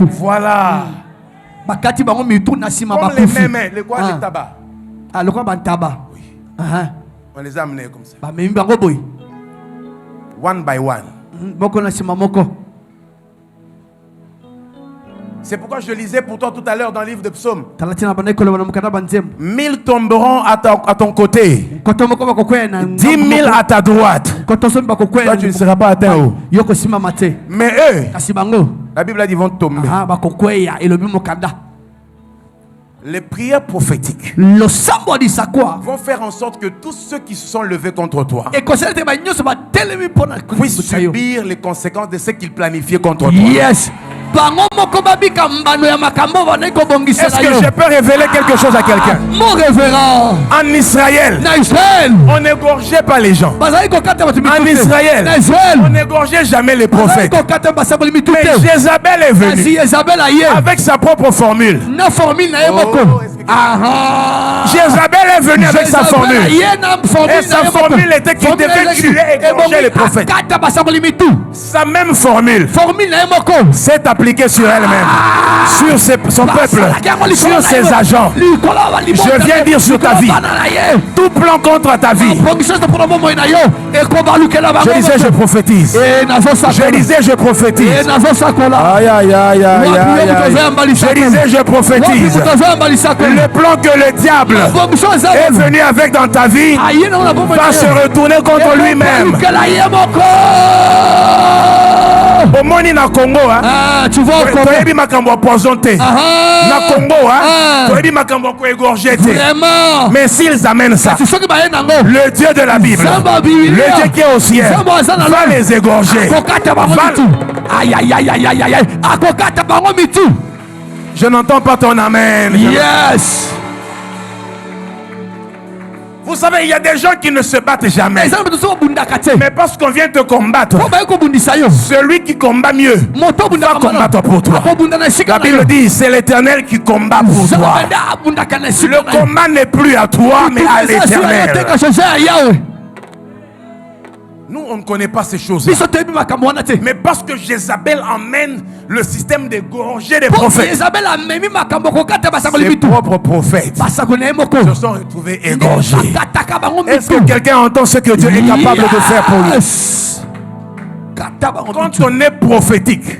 voilà. Comme les mêmes, les quoi, les tabac. Oui. On les a amenés comme ça. One by one. C'est pourquoi je lisais pour toi tout à l'heure dans le livre de Psaume. 1000 tomberont à ton côté, 10 000 à ta droite. Toi tu ne seras pas atteint haut. Mais eux, la Bible a dit, vont tomber. Les prières prophétiques vont faire en sorte que tous ceux qui se sont levés contre toi puissent subir les conséquences de ce qu'ils planifiaient contre toi. Yes. Est-ce que je peux révéler quelque chose à quelqu'un? Mon révérend, en Israël, on n'égorgeait pas les gens. En Israël, on n'égorgeait jamais les prophètes. Mais Jézabel est venue avec sa propre formule. Jézabel est venue avec sa formule. Et sa formule était qu'il devait tuer et égorger les prophètes. Sa même formule s'est appliquée sur elle-même, sur son peuple, sur ses agents. Je viens dire sur ta vie, tout plan contre ta vie. Je disais je prophétise. Je disais je prophétise. Aïe aïe aïe aïe aïe. Je disais je prophétise. Le plan que le diable est venu avec dans ta vie va se retourner contre lui-même. Au monde na Congo, tu vois comment na Congo, mais s'ils amènent ça, le Dieu de la Bible, le Dieu qui est au ciel, va les égorger. Je n'entends pas ton amen. Yes. Vous savez, il y a des gens qui ne se battent jamais. Mais parce qu'on vient te combattre, celui qui combat mieux va combattre pour toi. La Bible dit, c'est l'Éternel qui combat pour toi. Le combat n'est plus à toi, mais à l'Éternel. Nous, on ne connaît pas ces choses. Mais parce que Jézabel emmène le système de gorger des prophètes, ses propres prophètes se sont retrouvés égorgés. Est-ce que quelqu'un entend ce que Dieu est capable de faire pour lui? Quand on est prophétique,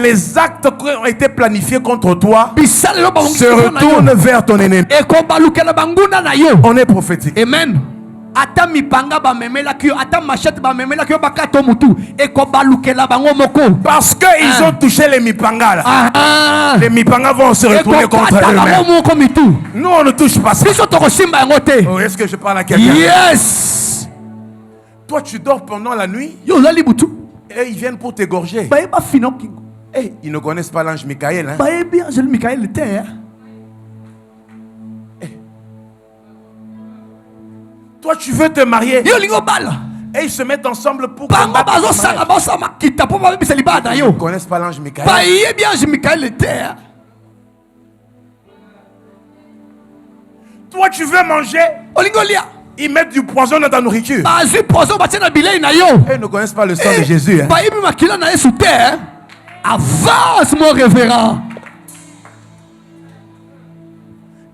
les actes qui ont été planifiés contre toi se retournent vers ton ennemi. On est prophétique. Amen. Ata mipanga ba memela kyo, ata machette ba memela kyo bakato mutu eko balukela bango moko. Parce que ils ont touché les mipanga là. Les mipanga vont se retourner contre eux-mêmes. Nous on ne touche pas ça. Oh, est-ce que je parle à quelqu'un? Yes. Toi tu dors pendant la nuit et ils viennent pour t'égorger. Hey, ils ne connaissent pas l'ange Michael. Hein? Toi, tu veux te marier. Et ils se mettent ensemble pour combattre. Ils ne connaissent pas l'ange Michael. Toi, tu veux manger. Ils mettent du poison dans ta nourriture. Et ils ne connaissent pas le sang de Jésus. Hein? Avance, mon révérend.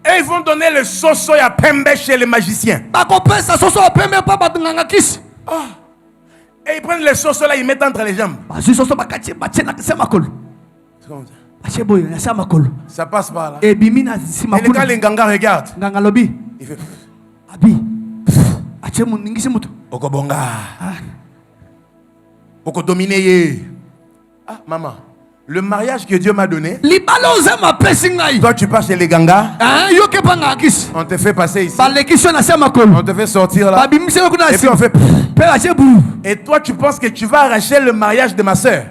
Et ils vont donner le soso à Pembe chez les magiciens. Et ils prennent le soso là, ils mettent entre les jambes. Ça passe par là. Et quand les ganga regardent, il fait Okobonga. Okodominer. Ah, maman. Le mariage que Dieu m'a donné, toi tu passes chez les gangas, on te fait passer ici, on te fait sortir là, et puis on fait. Et toi tu penses que tu vas arracher le mariage de ma soeur à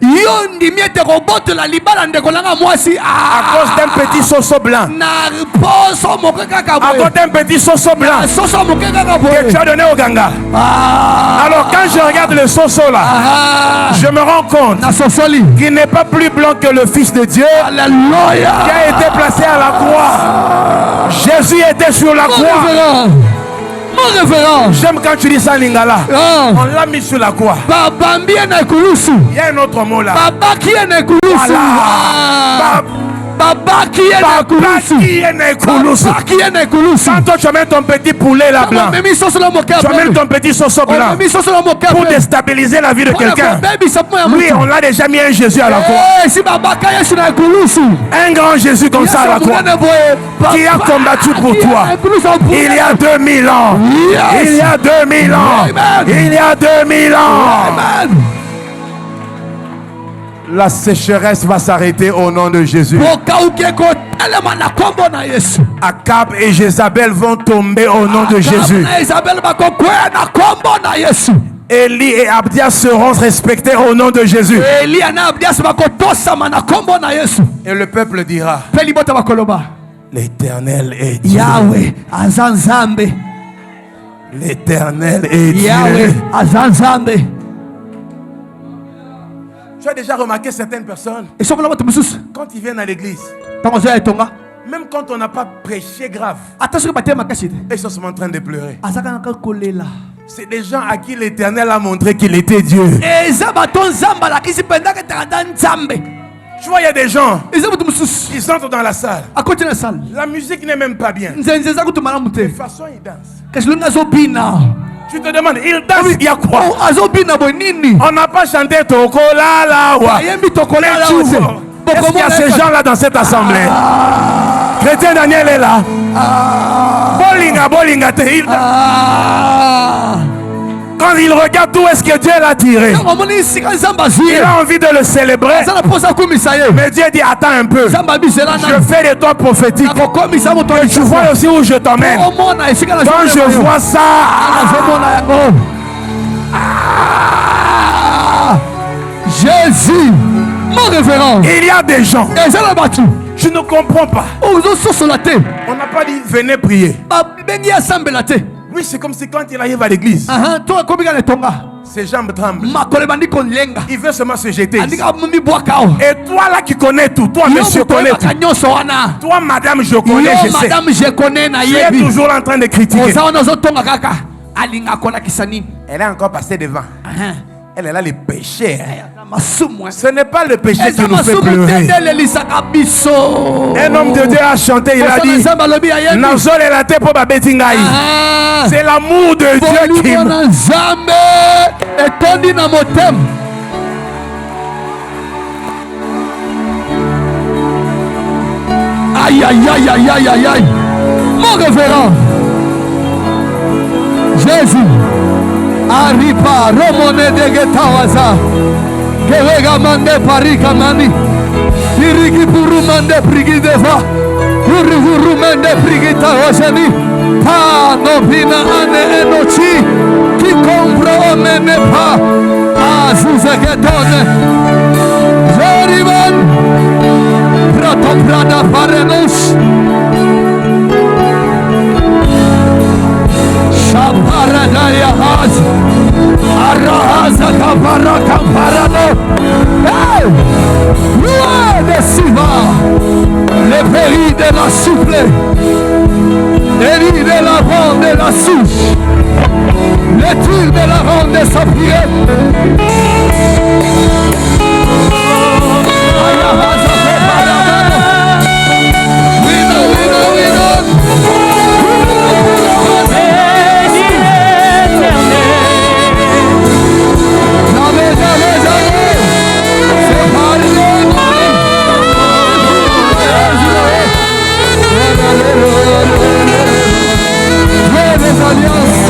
cause d'un petit soso blanc, à cause d'un petit soso blanc que tu as donné au ganga. Alors quand je regarde le soso là, je me rends compte qu'il n'est pas plus blanc que le Fils de Dieu. Alléluia. Qui a été placé à la croix. Jésus était sur la croix. Mon révérend. J'aime quand tu dis ça, Lingala. On l'a mis sur la croix. Il y a un autre mot là. Voilà. Baba qui est quand toi tu amènes ton petit poulet là blanc, tu amènes ton petit sauce blanc pour déstabiliser la vie de quelqu'un. Oui, on l'a déjà mis un Jésus à la croix. Un grand Jésus comme ça à la croix, qui a combattu pour toi il y a 2000 ans. Il y a 2000 ans. Il y a 2000 ans. La sécheresse va s'arrêter au nom de Jésus. Akab et Jézabel vont tomber au nom de Jésus. Élie et Abdias seront respectés au nom de Jésus. Et le peuple dira: l'Éternel est Dieu. Yahweh Azanzambe. L'Éternel est Dieu. Yahweh Azanzambe. Tu as déjà remarqué certaines personnes, quand ils viennent à l'église, même quand on n'a pas prêché grave, ils sont seulement en train de pleurer. C'est des gens à qui l'Éternel a montré qu'il était Dieu. Tu vois, il y a des gens qui entrent dans la salle. La musique n'est même pas bien. De toute façon, ils dansent. Tu te demandes, il danse, il y a quoi? On n'a pas chanté Toko la la wa. Mais tu vois, est-ce qu'il y a ces gens-là dans cette assemblée? Chrétien Daniel est là. Bolinga te. Quand il regarde où est-ce que Dieu l'a tiré, il a envie de le célébrer. Mais Dieu dit: attends un peu, je fais de toi prophétique. Et tu vois aussi où je t'emmène. Quand je vois ça, Jésus, mon révérend, il y a des gens Je ne comprends pas. On n'a pas dit venez prier. Oui, c'est comme si quand il arrive à l'église, ses jambes tremblent. Il veut seulement se jeter. Et toi là qui connais tout, toi monsieur connais tout. Toi madame je connais, je sais. Tu es toujours en train de critiquer. Elle est encore passée devant. Elle est là le péché. Ce n'est pas le péché qui nous fait pleurer. Un homme de Dieu a chanté, il a dit c'est l'amour de Dieu qui aïe aïe aïe aïe aïe aïe aïe. Mon révérend Jésus Aripa Romone de Getawaza Kevega mande parika mani Irigi puru mande prigideva Urivuru mande prigita ojani Pa no pina ane enochi Ki compro omene pa Azuze getone Jerivan Prato prada parenos Shaparadaya haz Arahaza kapara kamparado Hey! Loin de Siva Le pays de la souple Les lits de la ronde de la souche Les tuiles de la ronde de sa prière Arahaza kaparado We know Alliances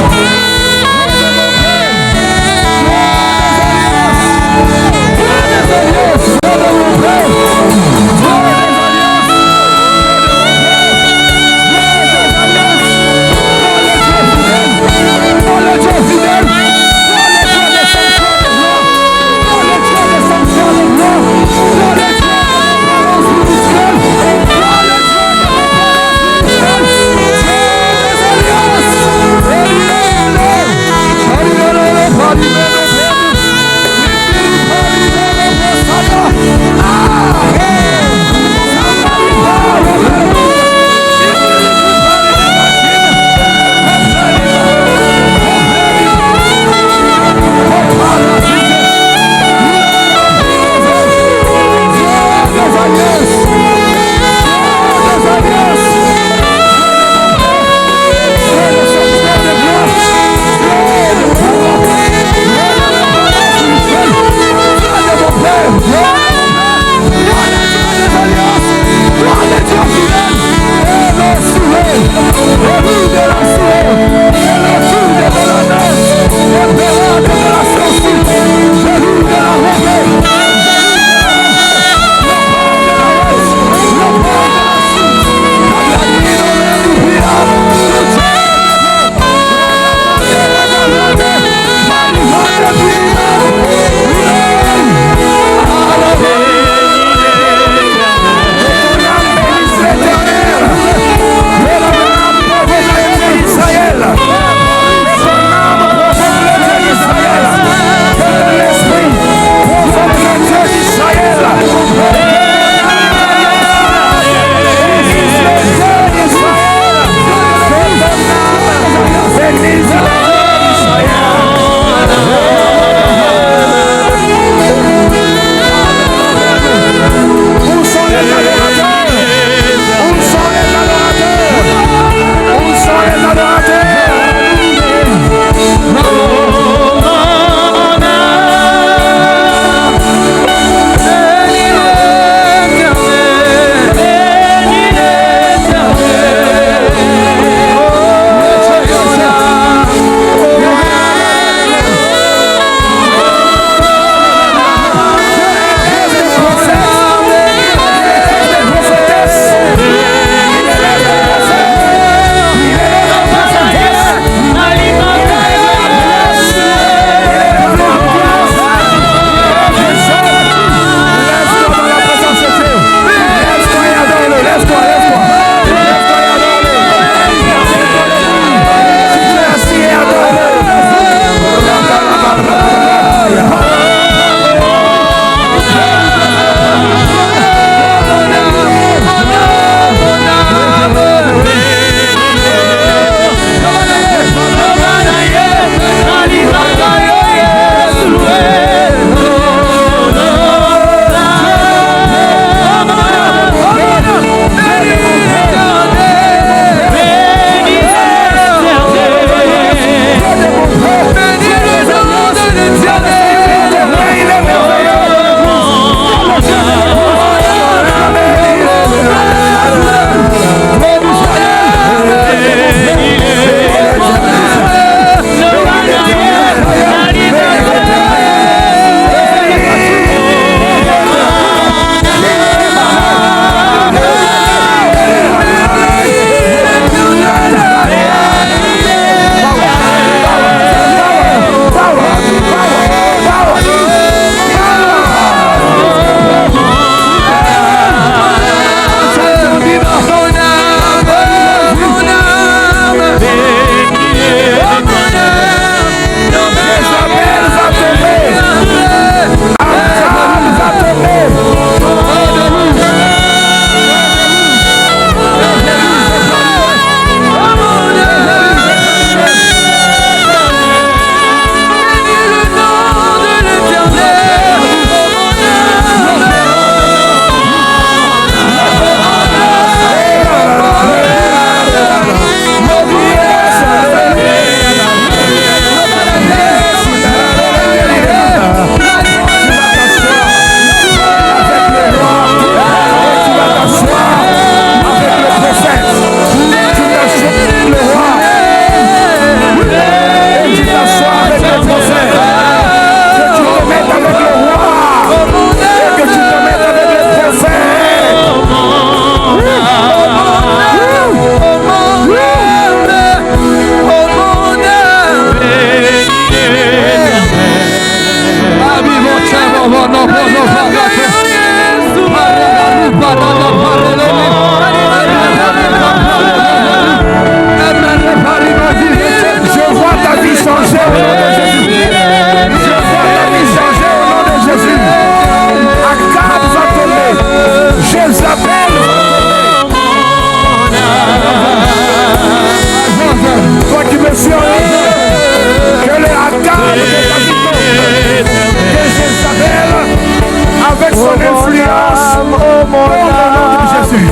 avec son influence. Au nom de Jésus.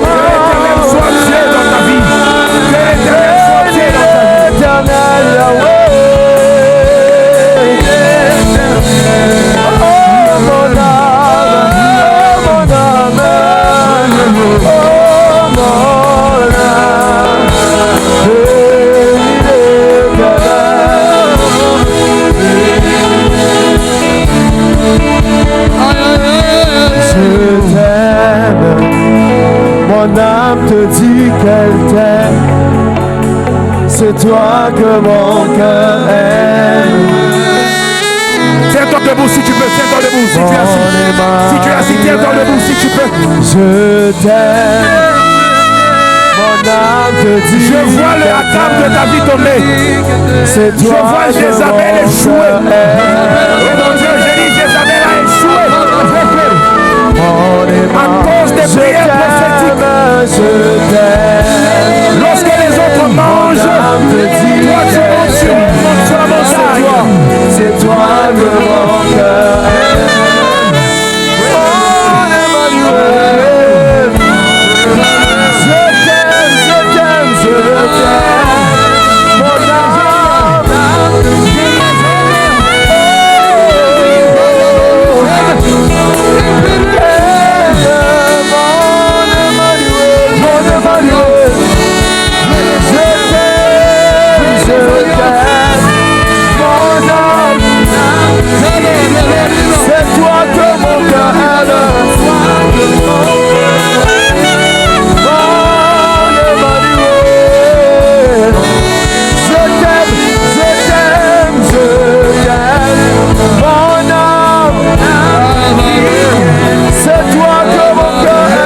Que l'Éternel soit Dieu dans ta vie. Que l'Éternel soit Dieu dans ta vie. Mon âme te dit qu'elle t'aime. C'est toi que mon cœur aime. Tiens-toi debout si tu peux, tiens-toi debout si tu es assis. Si tu es assis, tiens-toi debout si tu peux. Je t'aime. Mon âme te dit. Je vois le Akab de ta vie tomber. C'est toi. Je vois Jézabel échouer. Oh mon Dieu, j'ai dit Jézabel a échoué. À cause des prières prophétiques. Lorsque les autres mangent, toi tu montes sur la montagne. C'est toi que mon cœur aime. Je t'aime, je t'aime, je t'aime. Mon âme. C'est toi que mon cœur aime. Je t'aime, je t'aime, je t'aime. Mon âme, c'est toi que mon cœur aime.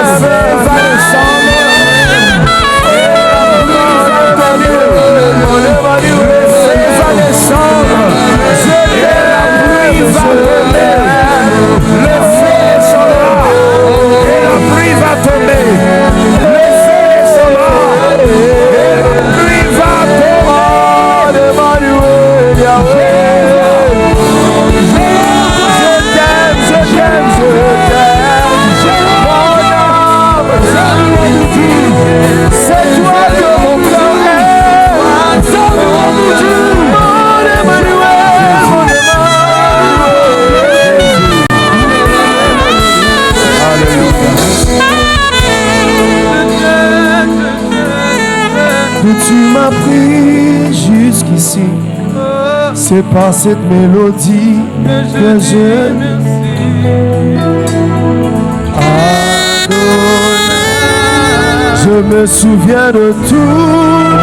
Va descendre. Va descendre. Je t'aime, va tomber. Le feu sera et la pluie va tomber. Le feu sera et la pluie va tomber. Je t'aime, je t'aime, je t'aime. Mon âme, c'est toi que mon cœur aime. Mon Emmanuel, mon D'où tu m'as pris jusqu'ici, c'est par cette mélodie que je Adonai. Je me souviens de tout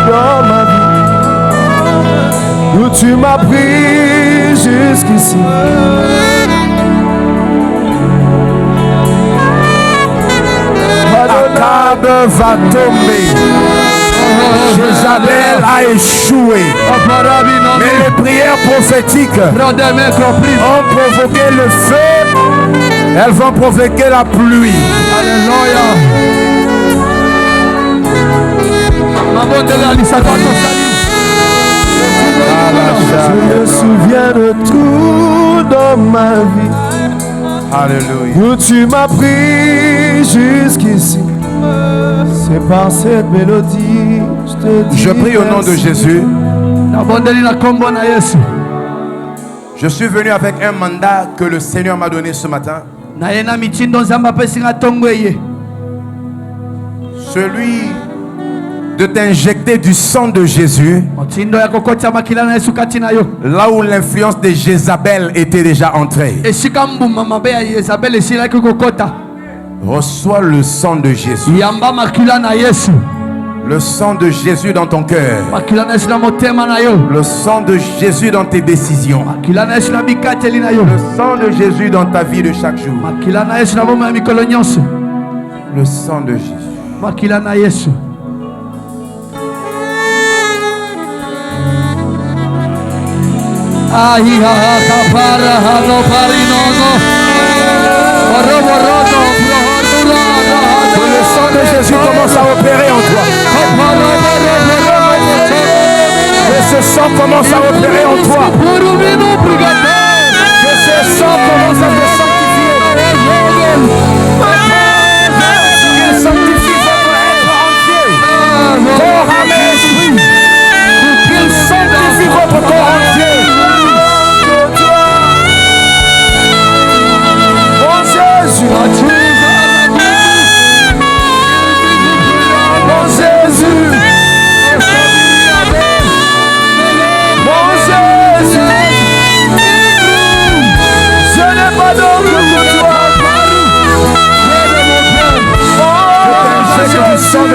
dans ma vie, d'où tu m'as pris jusqu'ici. Akab va tomber. Jézabel a échoué. Mais les prières prophétiques ont provoqué le feu. Elles vont provoquer la pluie. Alléluia. Je me souviens de tout dans ma vie. Alléluia. Où tu m'as pris jusqu'ici, c'est par cette mélodie. Je prie au nom de Jésus. Je suis venu avec un mandat que le Seigneur m'a donné ce matin. Celui de t'injecter du sang de Jésus là où l'influence de Jézabel était déjà entrée. Reçois le sang de Jésus. Le sang de Jésus dans ton cœur. Le sang de Jésus dans tes décisions. Le sang de Jésus dans ta vie de chaque jour. Le sang de Jésus. Que le sang de Jésus commence à opérer en toi. Que ce sang commence à opérer en toi. Que ce sang commence à te sanctifier.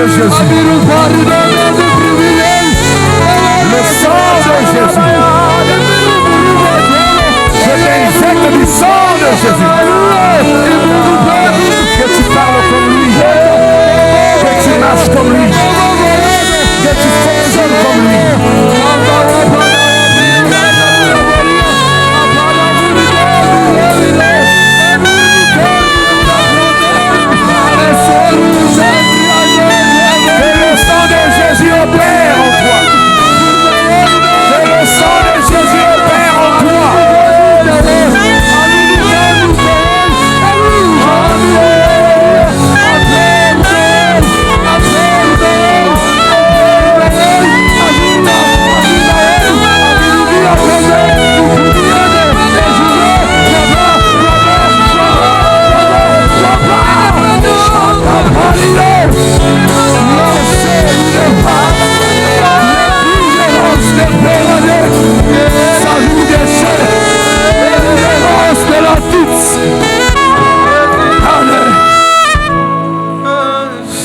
de Jésus. Le sang de Jésus. Je t'injecte du sang de Jésus. Que tu parles comme lui. Que tu marches comme lui. Que tu fonctionnes comme lui. Que le sang de Jésus opère en toi. Que le sang de Jésus opère en toi.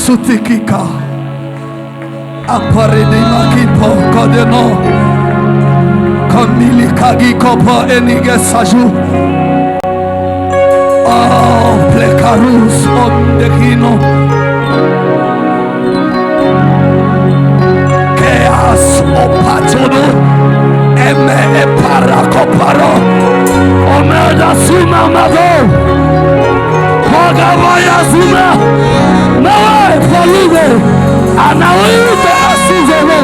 Sutikika apare de makipo kodeno kamili kagi kopo enige saju oh plekarus ondekino keas opatono eme e parakoparo omeda suma mado Pagavaya Zuma Nawe Paluve Anawite Asizele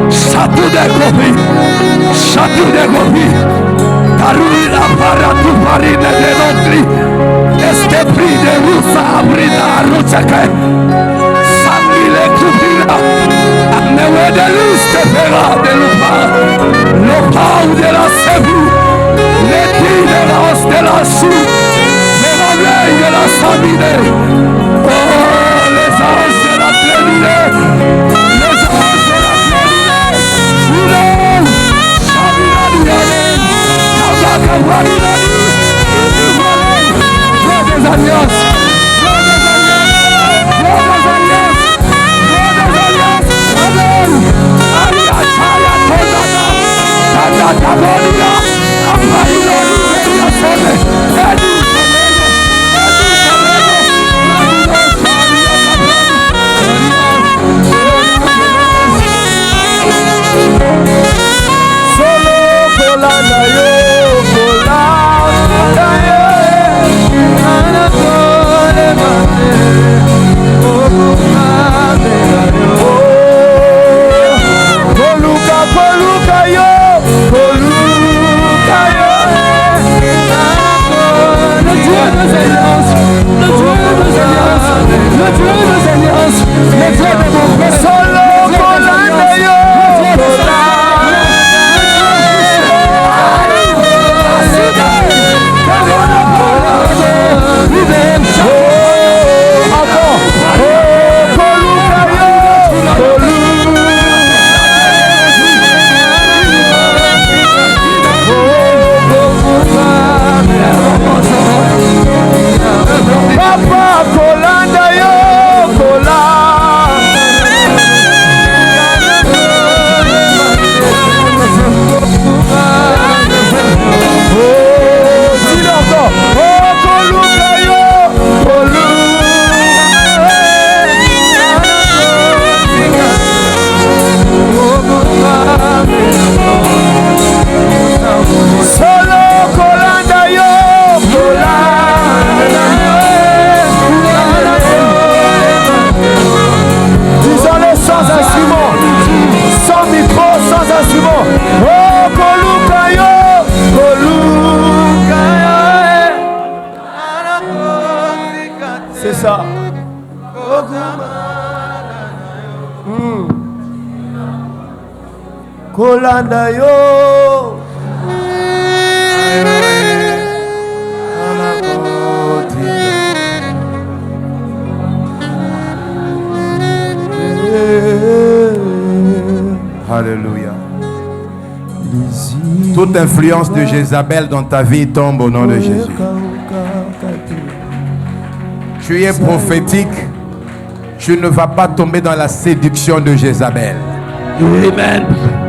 Château de Gopi Tarula para tu parine de notri Este prix de Rusa abrida Ruchake Samile Kupila Anewe de liste pera de lupa Lopa de la Sebu Leti de la os de la Su de la Samide, oh, les anges de la plénitude, les anges de la plénitude, des alliances, C'est ça. Kolanda yo. Alléluia. Toute influence de Jézabel dans ta vie tombe au nom de Jésus. Tu es prophétique Tu ne vas pas tomber dans la séduction de Jézabel. Amen.